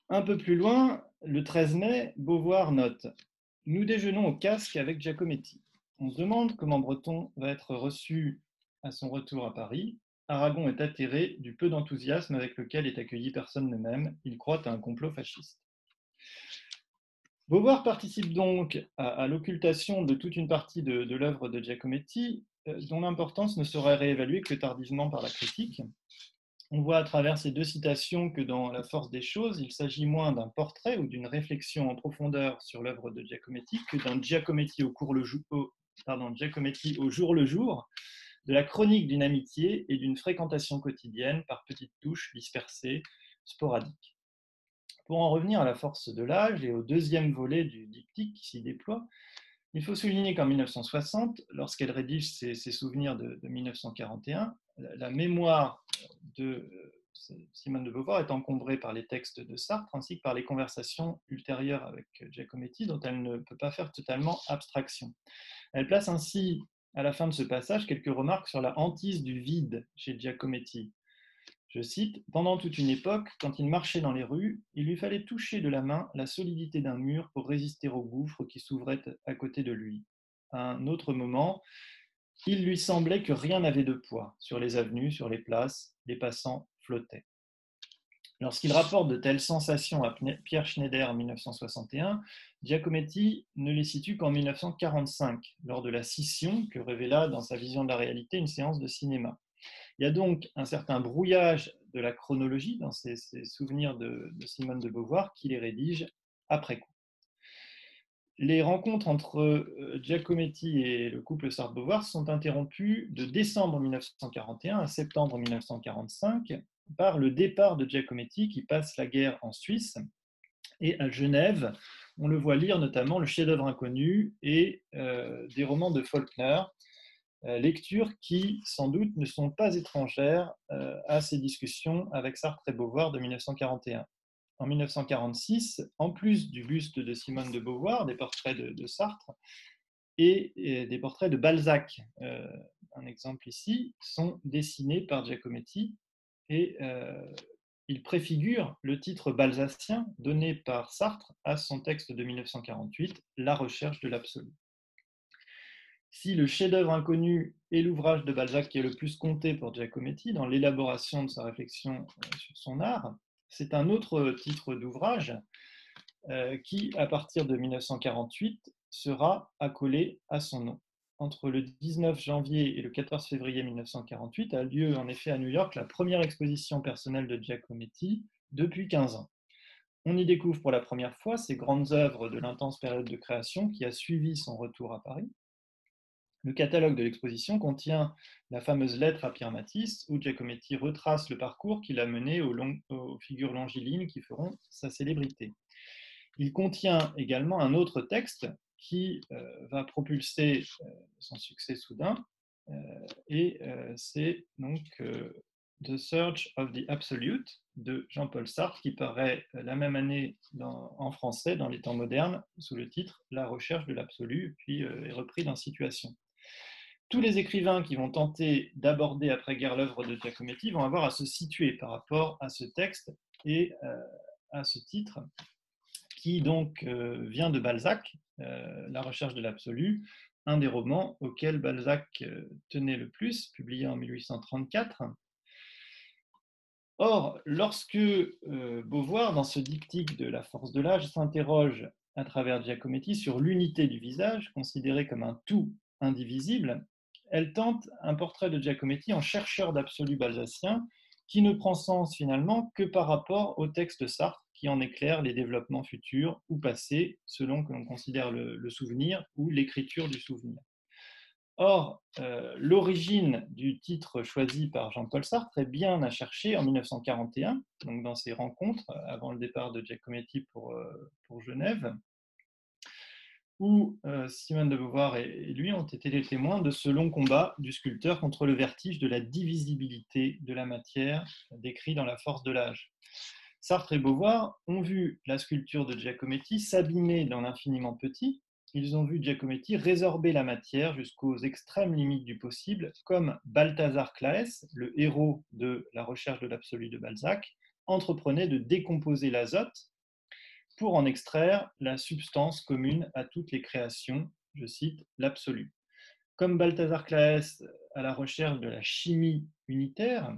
Un peu plus loin, le 13 mai, Beauvoir note « Nous déjeunons au casque avec Giacometti. On se demande comment Breton va être reçu à son retour à Paris. Aragon est atterré du peu d'enthousiasme avec lequel est accueilli personne ne m'aime. Il croit à un complot fasciste. » Beauvoir participe donc à l'occultation de toute une partie de l'œuvre de Giacometti dont l'importance ne serait réévaluée que tardivement par la critique. On voit à travers ces deux citations que dans La force des choses, il s'agit moins d'un portrait ou d'une réflexion en profondeur sur l'œuvre de Giacometti que d'un Giacometti Giacometti au jour le jour, de la chronique d'une amitié et d'une fréquentation quotidienne par petites touches dispersées, sporadiques. Pour en revenir à La force de l'âge et au deuxième volet du diptyque qui s'y déploie, il faut souligner qu'en 1960, lorsqu'elle rédige ses souvenirs de 1941, la mémoire de Simone de Beauvoir est encombrée par les textes de Sartre ainsi que par les conversations ultérieures avec Giacometti, dont elle ne peut pas faire totalement abstraction. Elle place ainsi, à la fin de ce passage, quelques remarques sur la hantise du vide chez Giacometti. Je cite, « Pendant toute une époque, quand il marchait dans les rues, il lui fallait toucher de la main la solidité d'un mur pour résister au gouffre qui s'ouvrait à côté de lui. À un autre moment, il lui semblait que rien n'avait de poids. Sur les avenues, sur les places, les passants flottaient. » Lorsqu'il rapporte de telles sensations à Pierre Schneider en 1961, Giacometti ne les situe qu'en 1945, lors de la scission que révéla dans sa vision de la réalité une séance de cinéma. Il y a donc un certain brouillage de la chronologie dans ces souvenirs de Simone de Beauvoir qui les rédige après coup. Les rencontres entre Giacometti et le couple Sartre-Beauvoir sont interrompues de décembre 1941 à septembre 1945 par le départ de Giacometti qui passe la guerre en Suisse. Et à Genève, on le voit lire notamment Le chef-d'œuvre inconnu et des romans de Faulkner, lectures qui, sans doute, ne sont pas étrangères à ces discussions avec Sartre et Beauvoir de 1941. En 1946, en plus du buste de Simone de Beauvoir, des portraits de Sartre et des portraits de Balzac, un exemple ici, sont dessinés par Giacometti et il préfigure le titre balzacien donné par Sartre à son texte de 1948, La recherche de l'absolu. Si le chef-d'œuvre inconnu est l'ouvrage de Balzac qui est le plus compté pour Giacometti dans l'élaboration de sa réflexion sur son art, c'est un autre titre d'ouvrage qui, à partir de 1948, sera accolé à son nom. Entre le 19 janvier et le 14 février 1948 a lieu en effet à New York la première exposition personnelle de Giacometti depuis 15 ans. On y découvre pour la première fois ces grandes œuvres de l'intense période de création qui a suivi son retour à Paris. Le catalogue de l'exposition contient la fameuse lettre à Pierre Matisse où Giacometti retrace le parcours qu'il a mené aux figures longilines qui feront sa célébrité. Il contient également un autre texte qui va propulser son succès soudain et c'est donc The Search of the Absolute de Jean-Paul Sartre qui paraît la même année en français dans les temps modernes sous le titre La recherche de l'absolu puis est repris dans Situation. Tous les écrivains qui vont tenter d'aborder après-guerre l'œuvre de Giacometti vont avoir à se situer par rapport à ce texte et à ce titre qui donc vient de Balzac, La recherche de l'absolu, un des romans auxquels Balzac tenait le plus, publié en 1834. Or, lorsque Beauvoir, dans ce diptyque de La force de l'âge, s'interroge à travers Giacometti sur l'unité du visage, considéré comme un tout indivisible, elle tente un portrait de Giacometti en chercheur d'absolu balzacien qui ne prend sens finalement que par rapport au texte Sartre qui en éclaire les développements futurs ou passés selon que l'on considère le souvenir ou l'écriture du souvenir. Or, l'origine du titre choisi par Jean-Paul Sartre est bien à chercher en 1941, donc dans ses rencontres avant le départ de Giacometti pour Genève, où Simone de Beauvoir et lui ont été les témoins de ce long combat du sculpteur contre le vertige de la divisibilité de la matière décrit dans La force de l'âge. Sartre et Beauvoir ont vu la sculpture de Giacometti s'abîmer dans l'infiniment petit. Ils ont vu Giacometti résorber la matière jusqu'aux extrêmes limites du possible, comme Balthazar Claës, le héros de La recherche de l'absolu de Balzac, entreprenait de décomposer l'azote pour en extraire la substance commune à toutes les créations, je cite, l'absolu. Comme Balthazar Claës à la recherche de la chimie unitaire,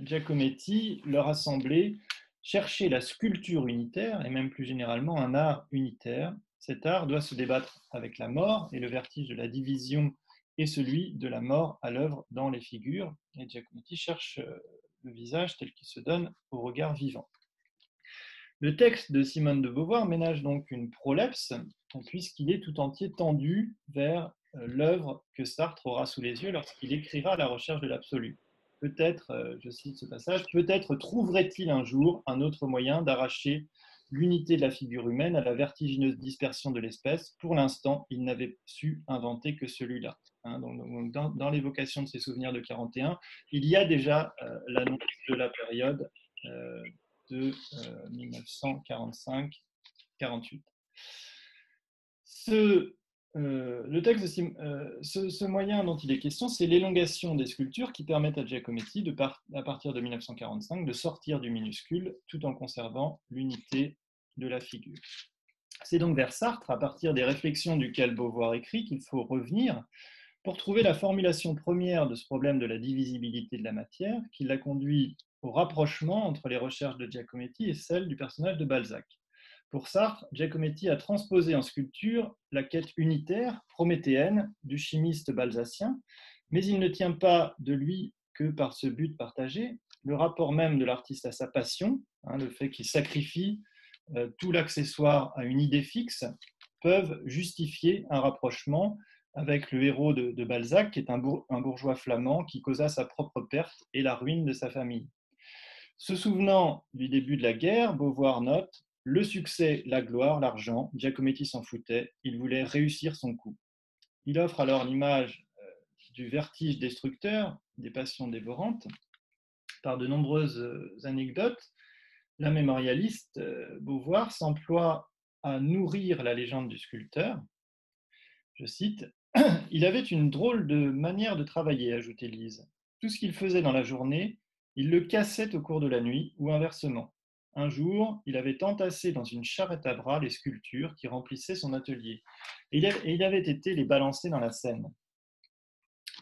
Giacometti leur a semblé chercher la sculpture unitaire et même plus généralement un art unitaire. Cet art doit se débattre avec la mort et le vertige de la division et celui de la mort à l'œuvre dans les figures. Et Giacometti cherche le visage tel qu'il se donne au regard vivant. Le texte de Simone de Beauvoir ménage donc une prolepse, puisqu'il est tout entier tendu vers l'œuvre que Sartre aura sous les yeux lorsqu'il écrira La recherche de l'absolu. Peut-être, je cite ce passage, peut-être trouverait-il un jour un autre moyen d'arracher l'unité de la figure humaine à la vertigineuse dispersion de l'espèce. Pour l'instant, il n'avait su inventer que celui-là. Donc, dans l'évocation de ses souvenirs de 41, il y a déjà l'annonce de la période de 1945-48. Le texte de ce moyen dont il est question, c'est l'élongation des sculptures qui permettent à Giacometti, à partir de 1945, de sortir du minuscule tout en conservant l'unité de la figure. C'est donc vers Sartre, à partir des réflexions duquel Beauvoir écrit, qu'il faut revenir pour trouver la formulation première de ce problème de la divisibilité de la matière, qui l'a conduit au rapprochement entre les recherches de Giacometti et celles du personnage de Balzac. Pour Sartre, Giacometti a transposé en sculpture la quête unitaire, prométhéenne, du chimiste balzacien, mais il ne tient pas de lui que par ce but partagé. Le rapport même de l'artiste à sa passion, le fait qu'il sacrifie tout l'accessoire à une idée fixe, peuvent justifier un rapprochement avec le héros de Balzac, qui est un bourgeois flamand qui causa sa propre perte et la ruine de sa famille. Se souvenant du début de la guerre, Beauvoir note « Le succès, la gloire, l'argent, Giacometti s'en foutait, il voulait réussir son coup ». Il offre alors l'image du vertige destructeur, des passions dévorantes, par de nombreuses anecdotes. La mémorialiste Beauvoir s'emploie à nourrir la légende du sculpteur. Je cite, « Il avait une drôle de manière de travailler, ajoutait Lise. Tout ce qu'il faisait dans la journée, il le cassait au cours de la nuit, ou inversement. Un jour, il avait entassé dans une charrette à bras les sculptures qui remplissaient son atelier, et il avait été les balancer dans la Seine.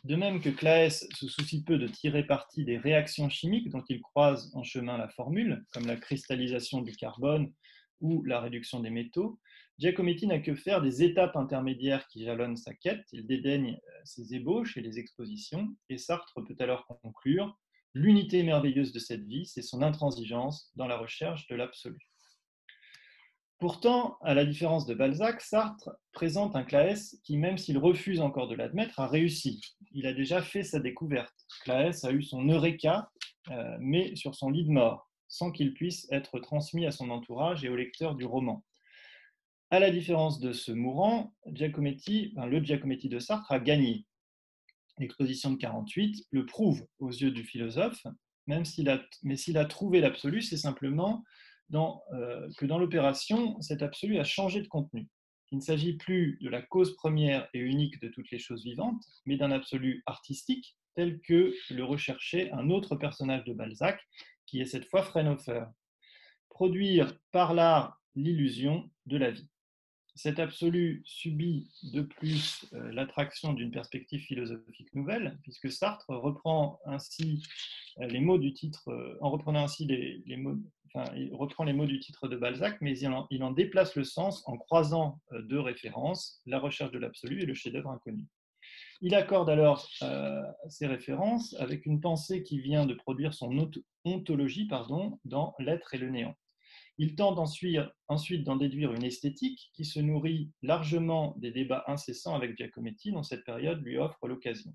De même que Claes se soucie peu de tirer parti des réactions chimiques dont il croise en chemin la formule, comme la cristallisation du carbone ou la réduction des métaux, Giacometti n'a que faire des étapes intermédiaires qui jalonnent sa quête. Il dédaigne ses ébauches et les expositions, et Sartre peut alors conclure « L'unité merveilleuse de cette vie, c'est son intransigeance dans la recherche de l'absolu ». Pourtant, à la différence de Balzac, Sartre présente un Claes qui, même s'il refuse encore de l'admettre, a réussi. Il a déjà fait sa découverte. Claes a eu son eureka, mais sur son lit de mort, sans qu'il puisse être transmis à son entourage et aux lecteurs du roman. À la différence de ce mourant, le Giacometti de Sartre a gagné. L'exposition de 48 le prouve aux yeux du philosophe, mais s'il a trouvé l'absolu, c'est simplement que dans l'opération, cet absolu a changé de contenu. Il ne s'agit plus de la cause première et unique de toutes les choses vivantes, mais d'un absolu artistique, tel que le recherchait un autre personnage de Balzac, qui est cette fois Fraunhofer. Produire par l'art l'illusion de la vie. Cet absolu subit de plus l'attraction d'une perspective philosophique nouvelle, puisque Sartre reprend ainsi les mots du titre, en reprenant ainsi il reprend les mots du titre de Balzac, mais il en déplace le sens en croisant deux références, la recherche de l'absolu et le chef-d'œuvre inconnu. Il accorde alors ces références avec une pensée qui vient de produire son ontologie dans L'être et le néant. Il tente ensuite d'en déduire une esthétique qui se nourrit largement des débats incessants avec Giacometti, dont cette période lui offre l'occasion.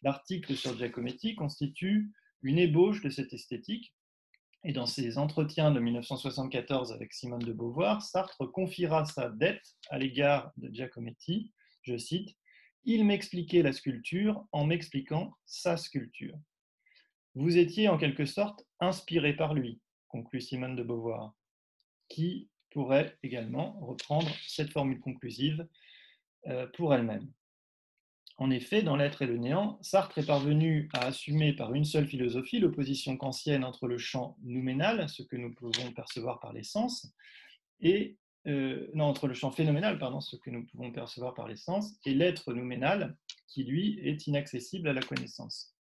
L'article sur Giacometti constitue une ébauche de cette esthétique, et dans ses entretiens de 1974 avec Simone de Beauvoir, Sartre confiera sa dette à l'égard de Giacometti, je cite, « Il m'expliquait la sculpture en m'expliquant sa sculpture. » Vous étiez en quelque sorte inspiré par lui, conclut Simone de Beauvoir, qui pourrait également reprendre cette formule conclusive pour elle-même. En effet, dans L'être et le néant, Sartre est parvenu à assumer par une seule philosophie l'opposition kantienne entre le champ nouménal, ce que nous pouvons percevoir par les sens, entre le champ phénoménal, ce que nous pouvons percevoir par les sens, et l'être nouménal, qui lui est inaccessible à la connaissance.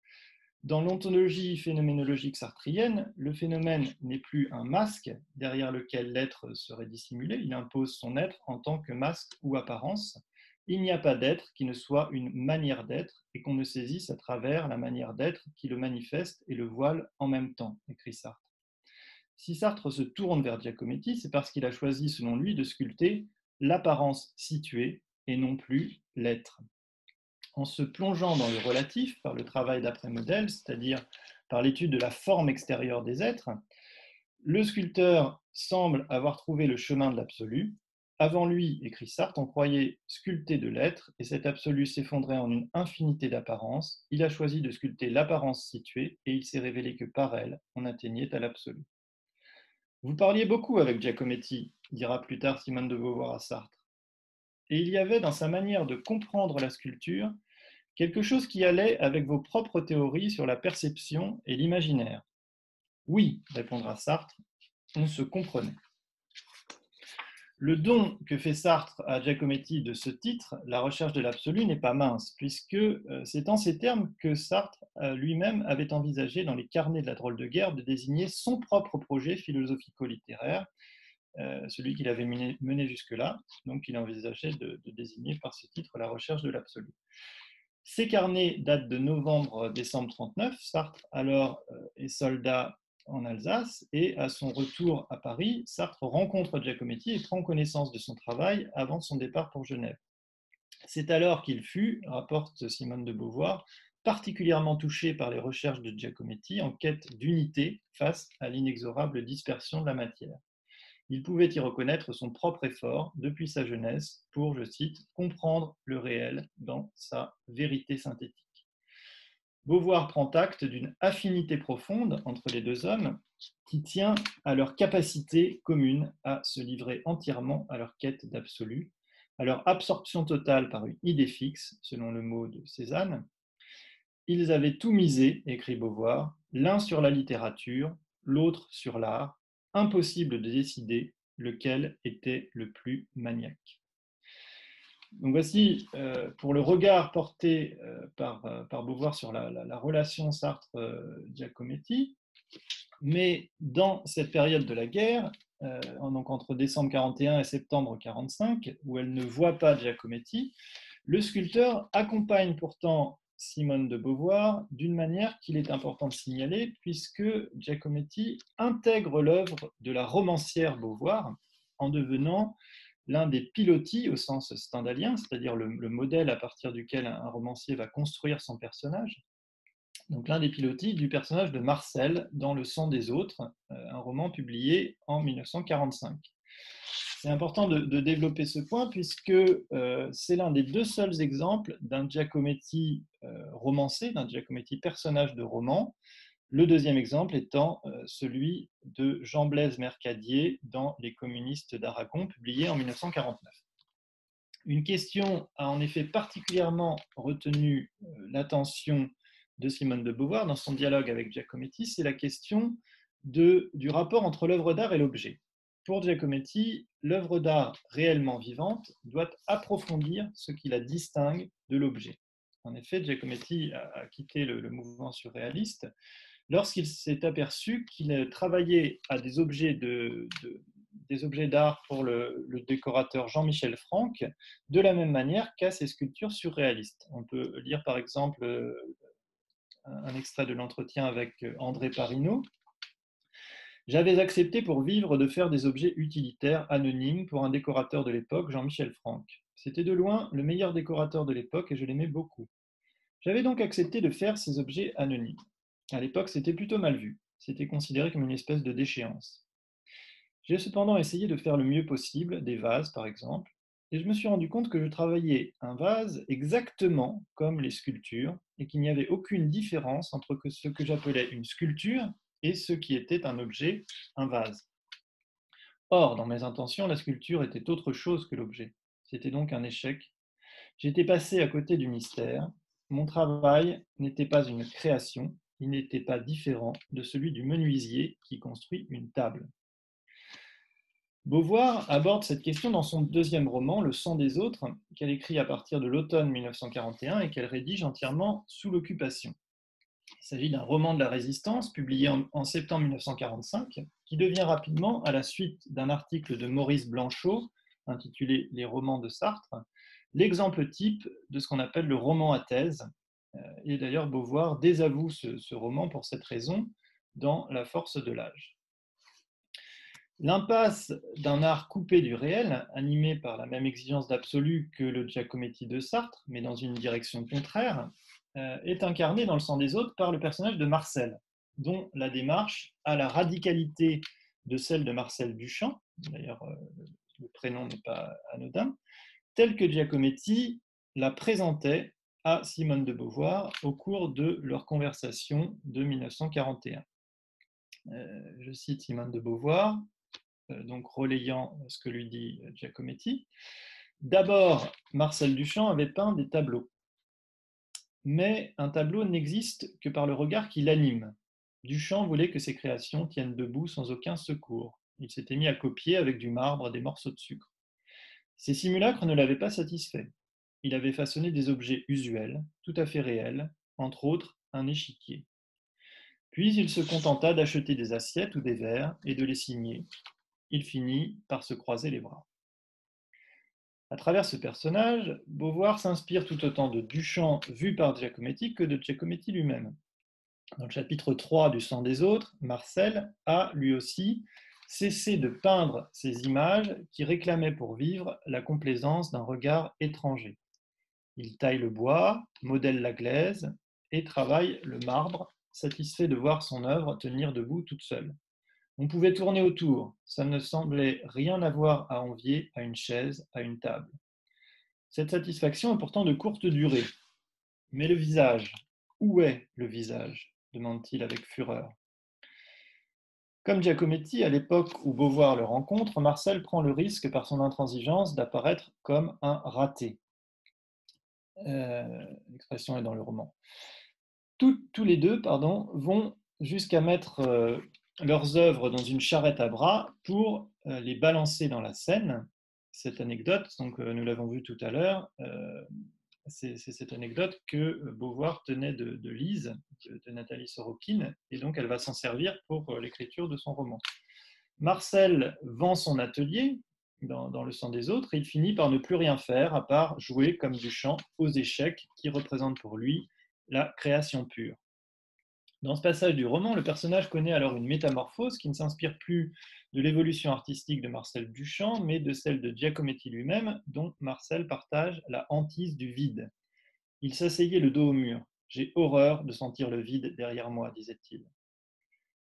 Dans l'ontologie phénoménologique sartrienne, le phénomène n'est plus un masque derrière lequel l'être serait dissimulé, il impose son être en tant que masque ou apparence, il n'y a pas d'être qui ne soit une manière d'être et qu'on ne saisisse à travers la manière d'être qui le manifeste et le voile en même temps, écrit Sartre. Si Sartre se tourne vers Giacometti, c'est parce qu'il a choisi, selon lui, de sculpter l'apparence située et non plus l'être. En se plongeant dans le relatif par le travail d'après-modèle, c'est-à-dire par l'étude de la forme extérieure des êtres, le sculpteur semble avoir trouvé le chemin de l'absolu. Avant lui, écrit Sartre, on croyait sculpter de l'être, et cet absolu s'effondrait en une infinité d'apparences. Il a choisi de sculpter l'apparence située, et il s'est révélé que par elle, on atteignait à l'absolu. Vous parliez beaucoup avec Giacometti, dira plus tard Simone de Beauvoir à Sartre. Et il y avait dans sa manière de comprendre la sculpture quelque chose qui allait avec vos propres théories sur la perception et l'imaginaire. Oui, répondra Sartre, on se comprenait. Le don que fait Sartre à Giacometti de ce titre, La recherche de l'absolu, n'est pas mince, puisque c'est en ces termes que Sartre lui-même avait envisagé dans les carnets de la drôle de guerre de désigner son propre projet philosophico-littéraire, celui qu'il avait mené jusque-là, donc il envisageait de désigner par ce titre La recherche de l'absolu. Ces carnets datent de novembre-décembre 1939. Sartre, alors, est soldat en Alsace, et à son retour à Paris, Sartre rencontre Giacometti et prend connaissance de son travail avant son départ pour Genève. C'est alors qu'il fut, rapporte Simone de Beauvoir, particulièrement touché par les recherches de Giacometti en quête d'unité face à l'inexorable dispersion de la matière. Il pouvait y reconnaître son propre effort depuis sa jeunesse pour, je cite, comprendre le réel dans sa vérité synthétique. Beauvoir prend acte d'une affinité profonde entre les deux hommes qui tient à leur capacité commune à se livrer entièrement à leur quête d'absolu, à leur absorption totale par une idée fixe, selon le mot de Cézanne. Ils avaient tout misé, écrit Beauvoir, l'un sur la littérature, l'autre sur l'art, impossible de décider lequel était le plus maniaque. Donc voici pour le regard porté par Beauvoir sur la relation Sartre-Giacometti. Mais dans cette période de la guerre, donc entre décembre 41 et septembre 45, où elle ne voit pas Giacometti, le sculpteur accompagne pourtant Simone de Beauvoir d'une manière qu'il est important de signaler, puisque Giacometti intègre l'œuvre de la romancière Beauvoir en devenant l'un des pilotis au sens stendhalien, c'est-à-dire le modèle à partir duquel un romancier va construire son personnage. Donc l'un des pilotis du personnage de Marcel dans Le sang des autres, un roman publié en 1945. C'est important de développer ce point puisque c'est l'un des deux seuls exemples d'un Giacometti romancé, d'un Giacometti personnage de roman. Le deuxième exemple étant celui de Jean-Blaise Mercadier dans Les communistes d'Aragon, publié en 1949. Une question a en effet particulièrement retenu l'attention de Simone de Beauvoir dans son dialogue avec Giacometti, c'est la question du rapport entre l'œuvre d'art et l'objet. Pour Giacometti, l'œuvre d'art réellement vivante doit approfondir ce qui la distingue de l'objet. En effet, Giacometti a quitté le mouvement surréaliste lorsqu'il s'est aperçu qu'il travaillait à des objets d'art pour le décorateur Jean-Michel Franck, de la même manière qu'à ses sculptures surréalistes. On peut lire par exemple un extrait de l'entretien avec André Parinaud. J'avais accepté pour vivre de faire des objets utilitaires anonymes pour un décorateur de l'époque, Jean-Michel Franck. C'était de loin le meilleur décorateur de l'époque et je l'aimais beaucoup. J'avais donc accepté de faire ces objets anonymes. À l'époque, c'était plutôt mal vu. C'était considéré comme une espèce de déchéance. J'ai cependant essayé de faire le mieux possible, des vases par exemple, et je me suis rendu compte que je travaillais un vase exactement comme les sculptures et qu'il n'y avait aucune différence entre ce que j'appelais une sculpture et ce qui était un objet, un vase. Or, dans mes intentions, la sculpture était autre chose que l'objet. C'était donc un échec. J'étais passé à côté du mystère. Mon travail n'était pas une création, il n'était pas différent de celui du menuisier qui construit une table. Beauvoir aborde cette question dans son deuxième roman, Le sang des autres, qu'elle écrit à partir de l'automne 1941 et qu'elle rédige entièrement sous l'occupation. Il s'agit d'un roman de la Résistance publié en septembre 1945 qui devient rapidement, à la suite d'un article de Maurice Blanchot intitulé Les romans de Sartre, l'exemple type de ce qu'on appelle le roman à thèse. Et d'ailleurs, Beauvoir désavoue ce roman pour cette raison dans La force de l'âge. L'impasse d'un art coupé du réel, animé par la même exigence d'absolu que le Giacometti de Sartre, mais dans une direction contraire, est incarnée dans Le sang des autres par le personnage de Marcel, dont la démarche a la radicalité de celle de Marcel Duchamp, d'ailleurs le prénom n'est pas anodin, tel que Giacometti la présentait à Simone de Beauvoir au cours de leur conversation de 1941. Je cite Simone de Beauvoir, donc relayant ce que lui dit Giacometti. D'abord, Marcel Duchamp avait peint des tableaux. Mais un tableau n'existe que par le regard qui l'anime. Duchamp voulait que ses créations tiennent debout sans aucun secours. Il s'était mis à copier avec du marbre des morceaux de sucre. Ces simulacres ne l'avaient pas satisfait. Il avait façonné des objets usuels, tout à fait réels, entre autres un échiquier. Puis il se contenta d'acheter des assiettes ou des verres et de les signer. Il finit par se croiser les bras. À travers ce personnage, Beauvoir s'inspire tout autant de Duchamp vu par Giacometti que de Giacometti lui-même. Dans le chapitre 3 du Sang des autres, Marcel a, lui aussi, cessé de peindre ces images qui réclamaient pour vivre la complaisance d'un regard étranger. Il taille le bois, modèle la glaise et travaille le marbre, satisfait de voir son œuvre tenir debout toute seule. On pouvait tourner autour, ça ne semblait rien avoir à envier à une chaise, à une table. Cette satisfaction est pourtant de courte durée. Mais le visage, où est le visage ? Demande-t-il avec fureur. Comme Giacometti, à l'époque où Beauvoir le rencontre, Marcel prend le risque par son intransigeance d'apparaître comme un raté. L'expression est dans le roman. Tous les deux vont jusqu'à mettre leurs œuvres dans une charrette à bras pour les balancer dans la Seine. Cette anecdote, donc, nous l'avons vu tout à l'heure, c'est cette anecdote que Beauvoir tenait de Lise, de Nathalie Sorokin, et donc elle va s'en servir pour l'écriture de son roman. Marcel vend son atelier dans Le sang des autres et il finit par ne plus rien faire à part jouer comme Duchamp aux échecs qui représentent pour lui la création pure. Dans ce passage du roman, le personnage connaît alors une métamorphose qui ne s'inspire plus de l'évolution artistique de Marcel Duchamp, mais de celle de Giacometti lui-même, dont Marcel partage la hantise du vide. Il s'asseyait le dos au mur. J'ai horreur de sentir le vide derrière moi, disait-il.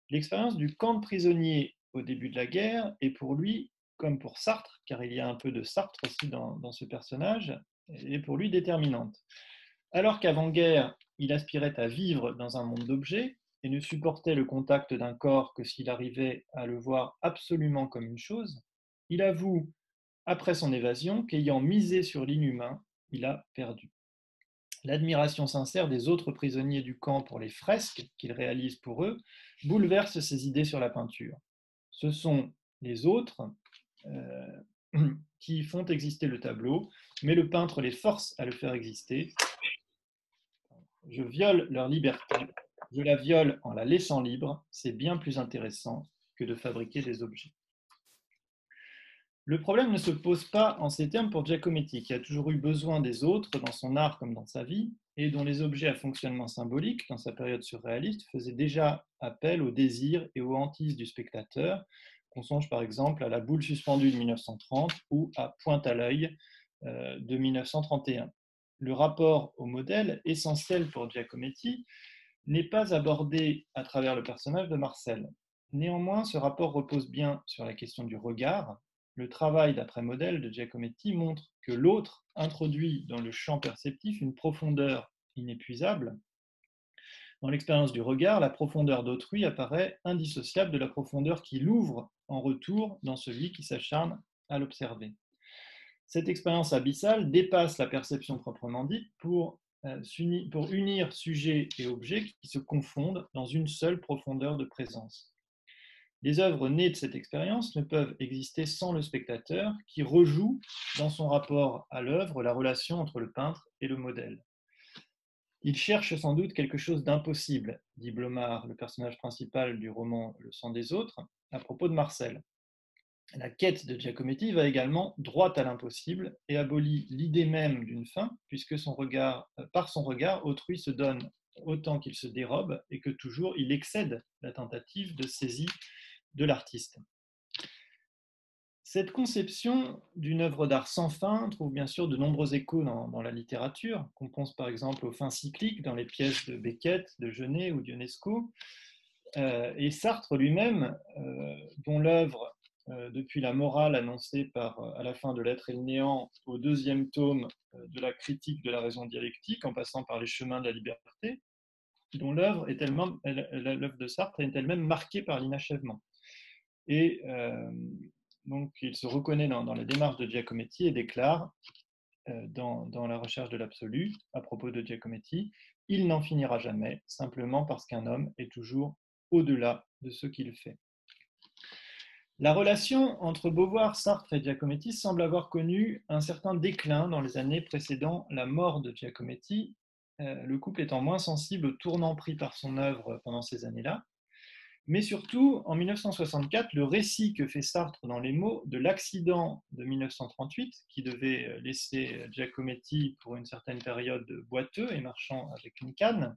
L'expérience du camp de prisonniers au début de la guerre est pour lui, comme pour Sartre, car il y a un peu de Sartre aussi dans ce personnage, est pour lui déterminante. Alors qu'avant-guerre, il aspirait à vivre dans un monde d'objets et ne supportait le contact d'un corps que s'il arrivait à le voir absolument comme une chose, il avoue, après son évasion, qu'ayant misé sur l'inhumain, il a perdu. L'admiration sincère des autres prisonniers du camp pour les fresques qu'il réalise pour eux bouleverse ses idées sur la peinture. Ce sont les autres qui font exister le tableau, mais le peintre les force à le faire exister. Je viole leur liberté, je la viole en la laissant libre, c'est bien plus intéressant que de fabriquer des objets. Le problème ne se pose pas en ces termes pour Giacometti, qui a toujours eu besoin des autres dans son art comme dans sa vie, et dont les objets à fonctionnement symbolique, dans sa période surréaliste, faisaient déjà appel au désir et aux hantises du spectateur. On songe par exemple à La boule suspendue de 1930 ou à Pointe à l'œil de 1931. Le rapport au modèle, essentiel pour Giacometti, n'est pas abordé à travers le personnage de Marcel. Néanmoins, ce rapport repose bien sur la question du regard. Le travail d'après-modèle de Giacometti montre que l'autre introduit dans le champ perceptif une profondeur inépuisable. Dans l'expérience du regard, la profondeur d'autrui apparaît indissociable de la profondeur qu'il ouvre en retour dans celui qui s'acharne à l'observer. Cette expérience abyssale dépasse la perception proprement dite pour unir sujet et objet qui se confondent dans une seule profondeur de présence. Les œuvres nées de cette expérience ne peuvent exister sans le spectateur qui rejoue dans son rapport à l'œuvre la relation entre le peintre et le modèle. Il cherche sans doute quelque chose d'impossible, dit Blomard, le personnage principal du roman Le sang des autres, à propos de Marcel. La quête de Giacometti va également droit à l'impossible et abolit l'idée même d'une fin, puisque par son regard, autrui se donne autant qu'il se dérobe et que toujours il excède la tentative de saisie de l'artiste. Cette conception d'une œuvre d'art sans fin trouve bien sûr de nombreux échos dans la littérature, qu'on pense par exemple aux fins cycliques dans les pièces de Beckett, de Genet ou d'Ionesco, et Sartre lui-même, dont l'œuvre, depuis la morale annoncée à la fin de L'être et le néant au deuxième tome de la critique de la raison dialectique, en passant par les chemins de la liberté, dont l'œuvre de Sartre est elle-même marquée par l'inachèvement. Et donc il se reconnaît dans la démarche de Giacometti et déclare dans La recherche de l'absolu, à propos de Giacometti, il n'en finira jamais, simplement parce qu'un homme est toujours au-delà de ce qu'il fait. La relation entre Beauvoir, Sartre et Giacometti semble avoir connu un certain déclin dans les années précédant la mort de Giacometti, le couple étant moins sensible au tournant pris par son œuvre pendant ces années-là. Mais surtout, en 1964, le récit que fait Sartre dans les mots de l'accident de 1938, qui devait laisser Giacometti pour une certaine période boiteux et marchant avec une canne,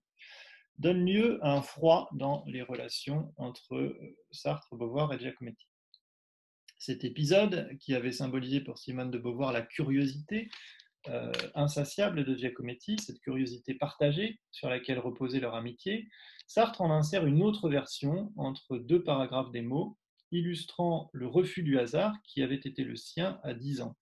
donne lieu à un froid dans les relations entre Sartre, Beauvoir et Giacometti. Cet épisode, qui avait symbolisé pour Simone de Beauvoir la curiosité insatiable de Giacometti, cette curiosité partagée sur laquelle reposait leur amitié, Sartre en insère une autre version entre deux paragraphes des mots, illustrant le refus du hasard qui avait été le sien à 10 ans.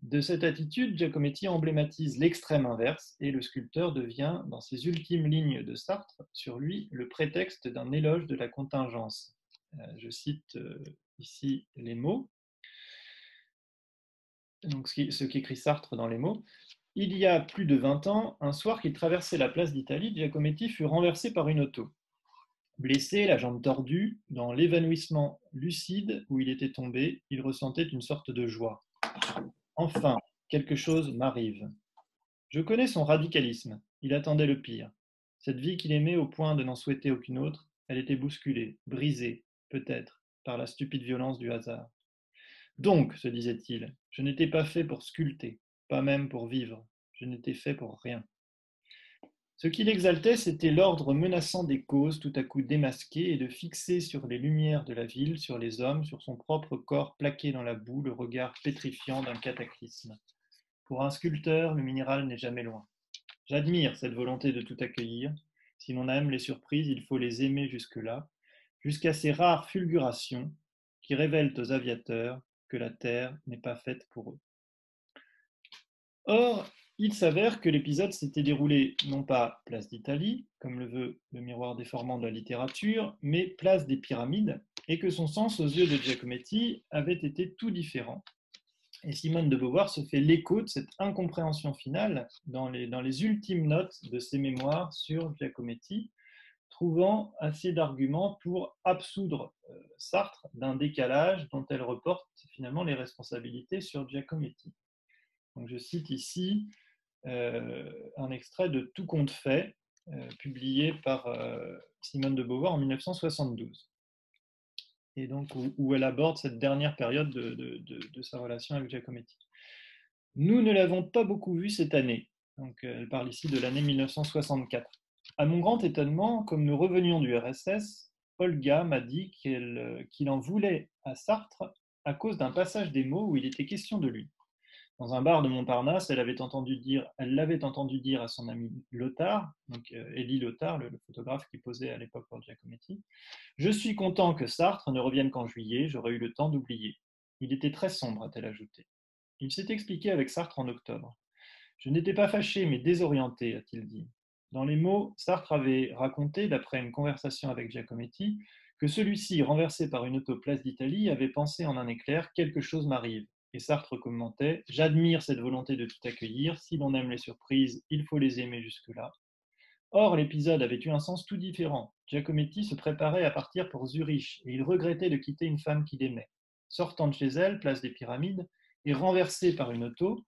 De cette attitude, Giacometti emblématise l'extrême inverse et le sculpteur devient, dans ses ultimes lignes de Sartre, sur lui, le prétexte d'un éloge de la contingence. Je cite ici les mots. Donc, ce qu'écrit Sartre dans les mots. Il y a plus de 20 ans, un soir qu'il traversait la place d'Italie, Giacometti fut renversé par une auto. Blessé, la jambe tordue, dans l'évanouissement lucide où il était tombé, il ressentait une sorte de joie. Enfin, quelque chose m'arrive. Je connais son radicalisme. Il attendait le pire. Cette vie qu'il aimait au point de n'en souhaiter aucune autre, elle était bousculée, brisée, peut-être, par la stupide violence du hasard. Donc, se disait-il, je n'étais pas fait pour sculpter, pas même pour vivre. Je n'étais fait pour rien. Ce qui l'exaltait, c'était l'ordre menaçant des causes tout à coup démasquées et de fixer sur les lumières de la ville, sur les hommes, sur son propre corps plaqué dans la boue, le regard pétrifiant d'un cataclysme. Pour un sculpteur, le minéral n'est jamais loin. J'admire cette volonté de tout accueillir. Si l'on aime les surprises, il faut les aimer jusque-là, jusqu'à ces rares fulgurations qui révèlent aux aviateurs que la Terre n'est pas faite pour eux. Or, il s'avère que l'épisode s'était déroulé non pas place d'Italie, comme le veut le miroir déformant de la littérature, mais place des Pyramides, et que son sens aux yeux de Giacometti avait été tout différent. Et Simone de Beauvoir se fait l'écho de cette incompréhension finale dans les ultimes notes de ses mémoires sur Giacometti, trouvant assez d'arguments pour absoudre Sartre d'un décalage dont elle reporte finalement les responsabilités sur Giacometti. Donc je cite ici un extrait de Tout compte fait, publié par Simone de Beauvoir en 1972. Et donc où elle aborde cette dernière période de sa relation avec Giacometti. Nous ne l'avons pas beaucoup vu cette année. Donc elle parle ici de l'année 1964. À mon grand étonnement, comme nous revenions du RSS, Olga m'a dit qu'il en voulait à Sartre à cause d'un passage des mots où il était question de lui. Dans un bar de Montparnasse, elle l'avait entendu dire à son ami Lothar, donc Élie Lothar, le photographe qui posait à l'époque pour Giacometti, « Je suis content que Sartre ne revienne qu'en juillet, j'aurais eu le temps d'oublier. Il était très sombre, a-t-elle ajouté. Il s'est expliqué avec Sartre en octobre. Je n'étais pas fâché, mais désorienté, a-t-il dit. Dans les mots, Sartre avait raconté, d'après une conversation avec Giacometti, que celui-ci, renversé par une auto place d'Italie, avait pensé en un éclair « quelque chose m'arrive ». Et Sartre commentait « J'admire cette volonté de tout accueillir. Si l'on aime les surprises, il faut les aimer jusque-là. » Or, l'épisode avait eu un sens tout différent. Giacometti se préparait à partir pour Zurich et il regrettait de quitter une femme qu'il aimait. Sortant de chez elle, place des Pyramides, et renversé par une auto,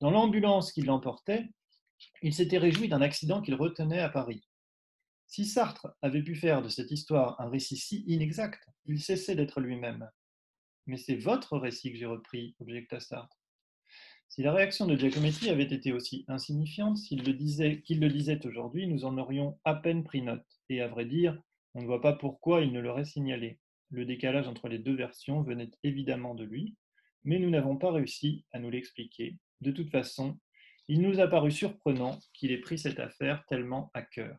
dans l'ambulance qui l'emportait, il s'était réjoui d'un accident qu'il retenait à Paris. Si Sartre avait pu faire de cette histoire un récit si inexact, il cessait d'être lui-même. Mais c'est votre récit que j'ai repris, objecta Sartre. Si la réaction de Giacometti avait été aussi insignifiante qu'il le disait aujourd'hui, nous en aurions à peine pris note. Et à vrai dire, on ne voit pas pourquoi il ne l'aurait signalé. Le décalage entre les deux versions venait évidemment de lui, mais nous n'avons pas réussi à nous l'expliquer. De toute façon, il nous a paru surprenant qu'il ait pris cette affaire tellement à cœur.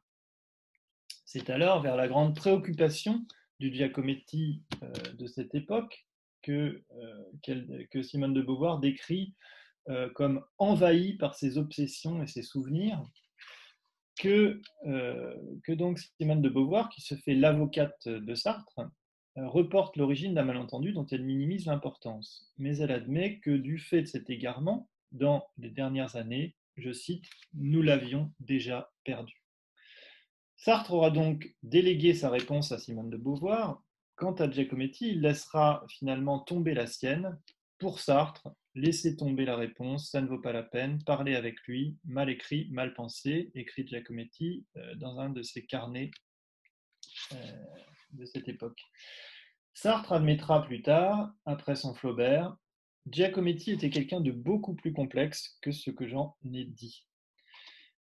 C'est alors vers la grande préoccupation du Giacometti de cette époque que Simone de Beauvoir décrit comme envahi par ses obsessions et ses souvenirs, que donc Simone de Beauvoir, qui se fait l'avocate de Sartre, reporte l'origine d'un malentendu dont elle minimise l'importance. Mais elle admet que du fait de cet égarement, dans les dernières années, je cite, « nous l'avions déjà perdu ». Sartre aura donc délégué sa réponse à Simone de Beauvoir. Quant à Giacometti, il laissera finalement tomber la sienne. Pour Sartre, laisser tomber la réponse, ça ne vaut pas la peine. Parler avec lui, mal écrit, mal pensé, écrit Giacometti dans un de ses carnets de cette époque. Sartre admettra plus tard, après son Flaubert, Giacometti était quelqu'un de beaucoup plus complexe que ce que j'en ai dit.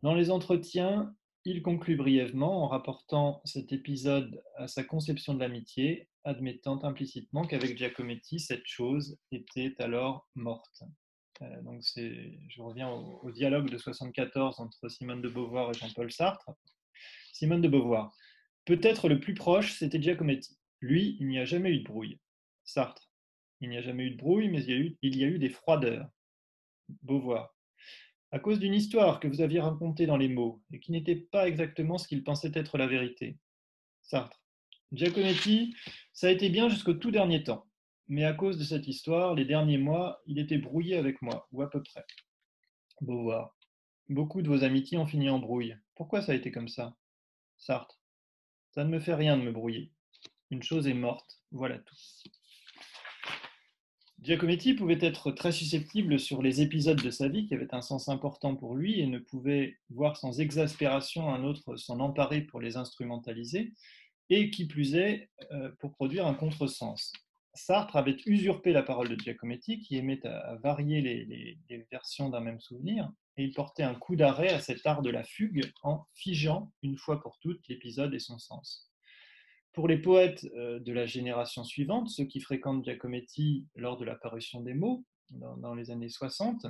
Dans les entretiens, il conclut brièvement en rapportant cet épisode à sa conception de l'amitié, admettant implicitement qu'avec Giacometti, cette chose était alors morte. Donc je reviens au dialogue de 1974 entre Simone de Beauvoir et Jean-Paul Sartre. Simone de Beauvoir. Peut-être le plus proche, c'était Giacometti. Lui, il n'y a jamais eu de brouille. Sartre. Il n'y a jamais eu de brouille, mais il y a eu des froideurs. Beauvoir. À cause d'une histoire que vous aviez racontée dans les mots et qui n'était pas exactement ce qu'il pensait être la vérité. Sartre. Giacometti, ça a été bien jusqu'au tout dernier temps. Mais à cause de cette histoire, les derniers mois, il était brouillé avec moi, ou à peu près. Beauvoir. Beaucoup de vos amitiés ont fini en brouille. Pourquoi ça a été comme ça? Sartre. Ça ne me fait rien de me brouiller. Une chose est morte, voilà tout. Giacometti pouvait être très susceptible sur les épisodes de sa vie qui avaient un sens important pour lui et ne pouvait voir sans exaspération un autre s'en emparer pour les instrumentaliser, et qui plus est, pour produire un contresens. Sartre avait usurpé la parole de Giacometti, qui aimait à varier les versions d'un même souvenir, et il portait un coup d'arrêt à cet art de la fugue en figeant une fois pour toutes l'épisode et son sens. Pour les poètes de la génération suivante, ceux qui fréquentent Giacometti lors de la parution des mots, dans les années 60,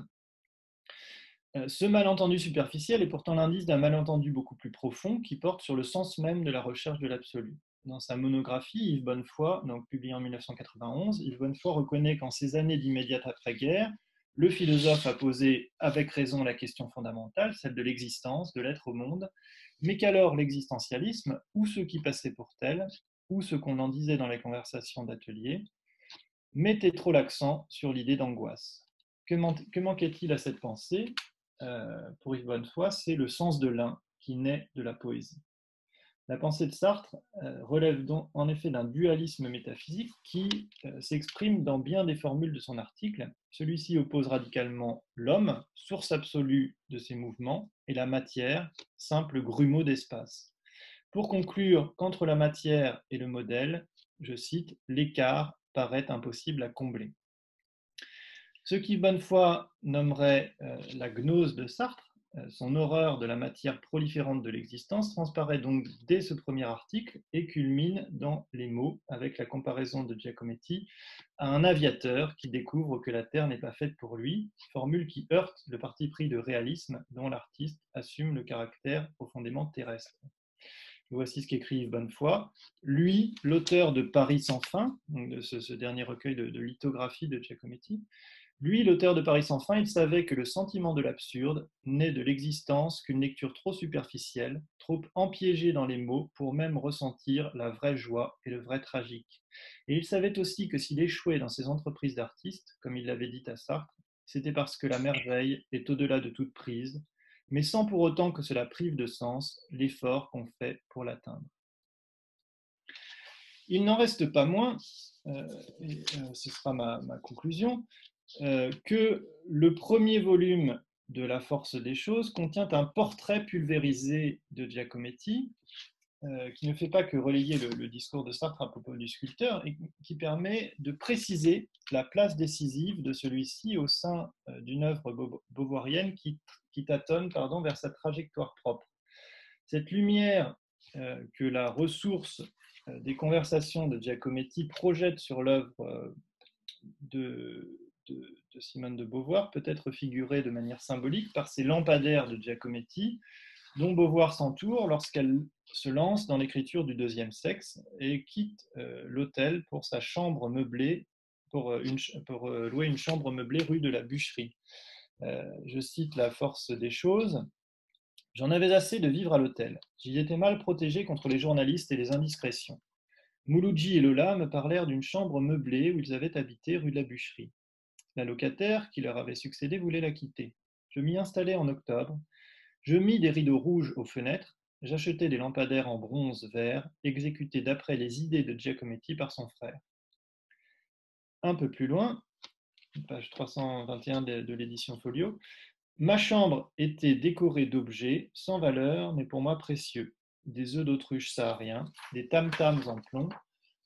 ce malentendu superficiel est pourtant l'indice d'un malentendu beaucoup plus profond qui porte sur le sens même de la recherche de l'absolu. Dans sa monographie, Yves Bonnefoy, donc publiée en 1991, Yves Bonnefoy reconnaît qu'en ces années d'immédiate après-guerre, le philosophe a posé avec raison la question fondamentale, celle de l'existence, de l'être au monde, mais qu'alors l'existentialisme, ou ceux qui passaient pour tel, ou ce qu'on en disait dans les conversations d'atelier, mettait trop l'accent sur l'idée d'angoisse. Que manquait-il à cette pensée? Pour Yves Bonnefoy, c'est le sens de l'un qui naît de la poésie. La pensée de Sartre relève donc en effet d'un dualisme métaphysique qui s'exprime dans bien des formules de son article. Celui-ci oppose radicalement l'homme, source absolue de ses mouvements, et la matière, simple grumeau d'espace. Pour conclure qu'entre la matière et le modèle, je cite, l'écart paraît impossible à combler. Ce qui Bonnefoy nommerait la gnose de Sartre, son horreur de la matière proliférante de l'existence, transparaît donc dès ce premier article et culmine dans les mots avec la comparaison de Giacometti à un aviateur qui découvre que la Terre n'est pas faite pour lui, formule qui heurte le parti pris de réalisme dont l'artiste assume le caractère profondément terrestre. Voici ce qu'écrit Yves Bonnefoy. Lui, l'auteur de Paris sans fin, donc de ce dernier recueil de lithographie de Giacometti, lui, l'auteur de Paris sans fin, il savait que le sentiment de l'absurde n'est de l'existence qu'une lecture trop superficielle, trop empiégée dans les mots pour même ressentir la vraie joie et le vrai tragique. Et il savait aussi que s'il échouait dans ses entreprises d'artiste, comme il l'avait dit à Sartre, c'était parce que la merveille est au-delà de toute prise, mais sans pour autant que cela prive de sens l'effort qu'on fait pour l'atteindre. Il n'en reste pas moins, et ce sera ma conclusion, que le premier volume de La force des choses contient un portrait pulvérisé de Giacometti, qui ne fait pas que relayer le discours de Sartre à propos du sculpteur, et qui permet de préciser la place décisive de celui-ci au sein d'une œuvre beauvoirienne qui tâtonne vers sa trajectoire propre. Cette lumière que la ressource des conversations de Giacometti projette sur l'œuvre de Simone de Beauvoir peut être figurée de manière symbolique par ces lampadaires de Giacometti, dont Beauvoir s'entoure lorsqu'elle se lance dans l'écriture du deuxième sexe et quitte l'hôtel pour sa chambre meublée, pour louer une chambre meublée rue de la Bûcherie. Je cite la force des choses. « J'en avais assez de vivre à l'hôtel. J'y étais mal protégé contre les journalistes et les indiscrétions. Mouloudji et Lola me parlèrent d'une chambre meublée où ils avaient habité rue de la Bûcherie. La locataire qui leur avait succédé voulait la quitter. Je m'y installai en octobre. Je mis des rideaux rouges aux fenêtres, j'achetai des lampadaires en bronze vert, exécutés d'après les idées de Giacometti par son frère. » Un peu plus loin, page 321 de l'édition Folio, « Ma chambre était décorée d'objets sans valeur mais pour moi précieux. Des œufs d'autruche sahariens, des tam-tams en plomb,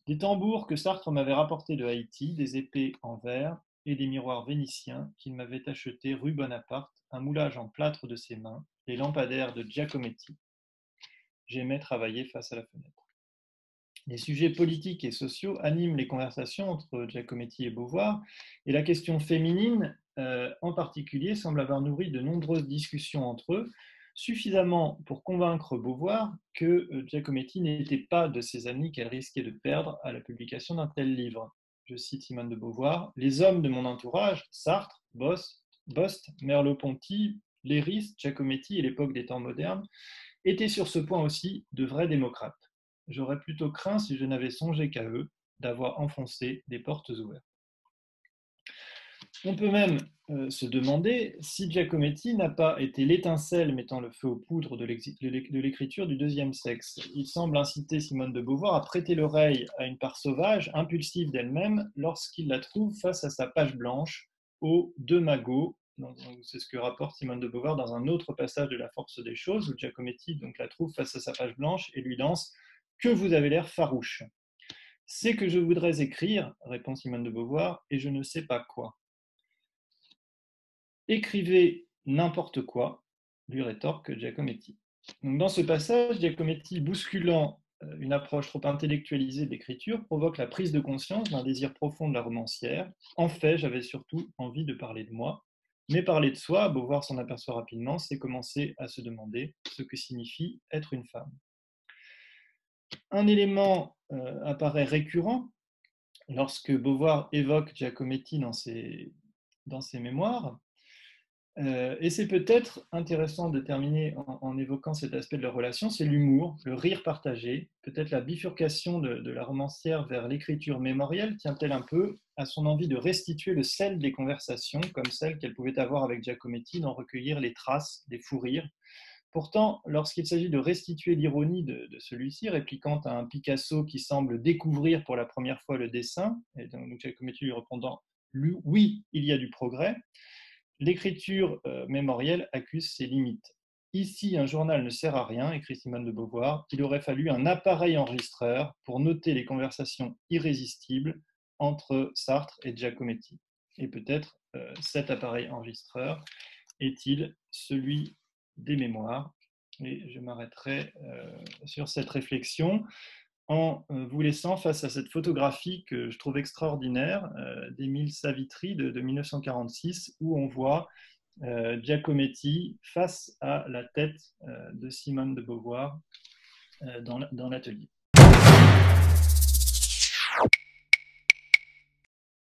des tambours que Sartre m'avait rapportés de Haïti, des épées en verre et des miroirs vénitiens qu'il m'avait achetés rue Bonaparte, un moulage en plâtre de ses mains, les lampadaires de Giacometti. J'aimais travailler face à la fenêtre. » Les sujets politiques et sociaux animent les conversations entre Giacometti et Beauvoir, et la question féminine, en particulier, semble avoir nourri de nombreuses discussions entre eux, suffisamment pour convaincre Beauvoir que Giacometti n'était pas de ses amis qu'elle risquait de perdre à la publication d'un tel livre. Je cite Simone de Beauvoir, « Les hommes de mon entourage, Sartre, Bost, Merleau-Ponty, Léris, Giacometti et l'époque des temps modernes, étaient sur ce point aussi de vrais démocrates. J'aurais plutôt craint, si je n'avais songé qu'à eux, d'avoir enfoncé des portes ouvertes. » On peut même se demander si Giacometti n'a pas été l'étincelle mettant le feu aux poudres de l'écriture du deuxième sexe. Il semble inciter Simone de Beauvoir à prêter l'oreille à une part sauvage, impulsive d'elle-même, lorsqu'il la trouve face à sa page blanche, aux deux magots. C'est ce que rapporte Simone de Beauvoir dans un autre passage de La force des choses, où Giacometti la trouve face à sa page blanche et lui lance « Que vous avez l'air farouche !»« C'est que je voudrais écrire, répond Simone de Beauvoir, et je ne sais pas quoi. » « Écrivez n'importe quoi, lui rétorque Giacometti. » Donc, dans ce passage, Giacometti, bousculant une approche trop intellectualisée de l'écriture, provoque la prise de conscience d'un désir profond de la romancière. En fait, j'avais surtout envie de parler de moi. Mais parler de soi, Beauvoir s'en aperçoit rapidement, c'est commencer à se demander ce que signifie être une femme. Un élément apparaît récurrent lorsque Beauvoir évoque Giacometti dans ses mémoires, et c'est peut-être intéressant de terminer en évoquant cet aspect de leur relation, c'est l'humour, le rire partagé, peut-être la bifurcation de la romancière vers l'écriture mémorielle tient-elle un peu à son envie de restituer le sel des conversations, comme celle qu'elle pouvait avoir avec Giacometti, d'en recueillir les traces, des fous rires. Pourtant, lorsqu'il s'agit de restituer l'ironie de celui-ci, répliquant à un Picasso qui semble découvrir pour la première fois le dessin, et donc Giacometti lui répondant « Oui, il y a du progrès », l'écriture mémorielle accuse ses limites. Ici, un journal ne sert à rien, écrit Simone de Beauvoir, il aurait fallu un appareil enregistreur pour noter les conversations irrésistibles entre Sartre et Giacometti. Et peut-être cet appareil enregistreur est-il celui des mémoires. Et je m'arrêterai sur cette réflexion en vous laissant face à cette photographie que je trouve extraordinaire d'Émile Savitry de 1946, où on voit Giacometti face à la tête de Simone de Beauvoir dans l'atelier.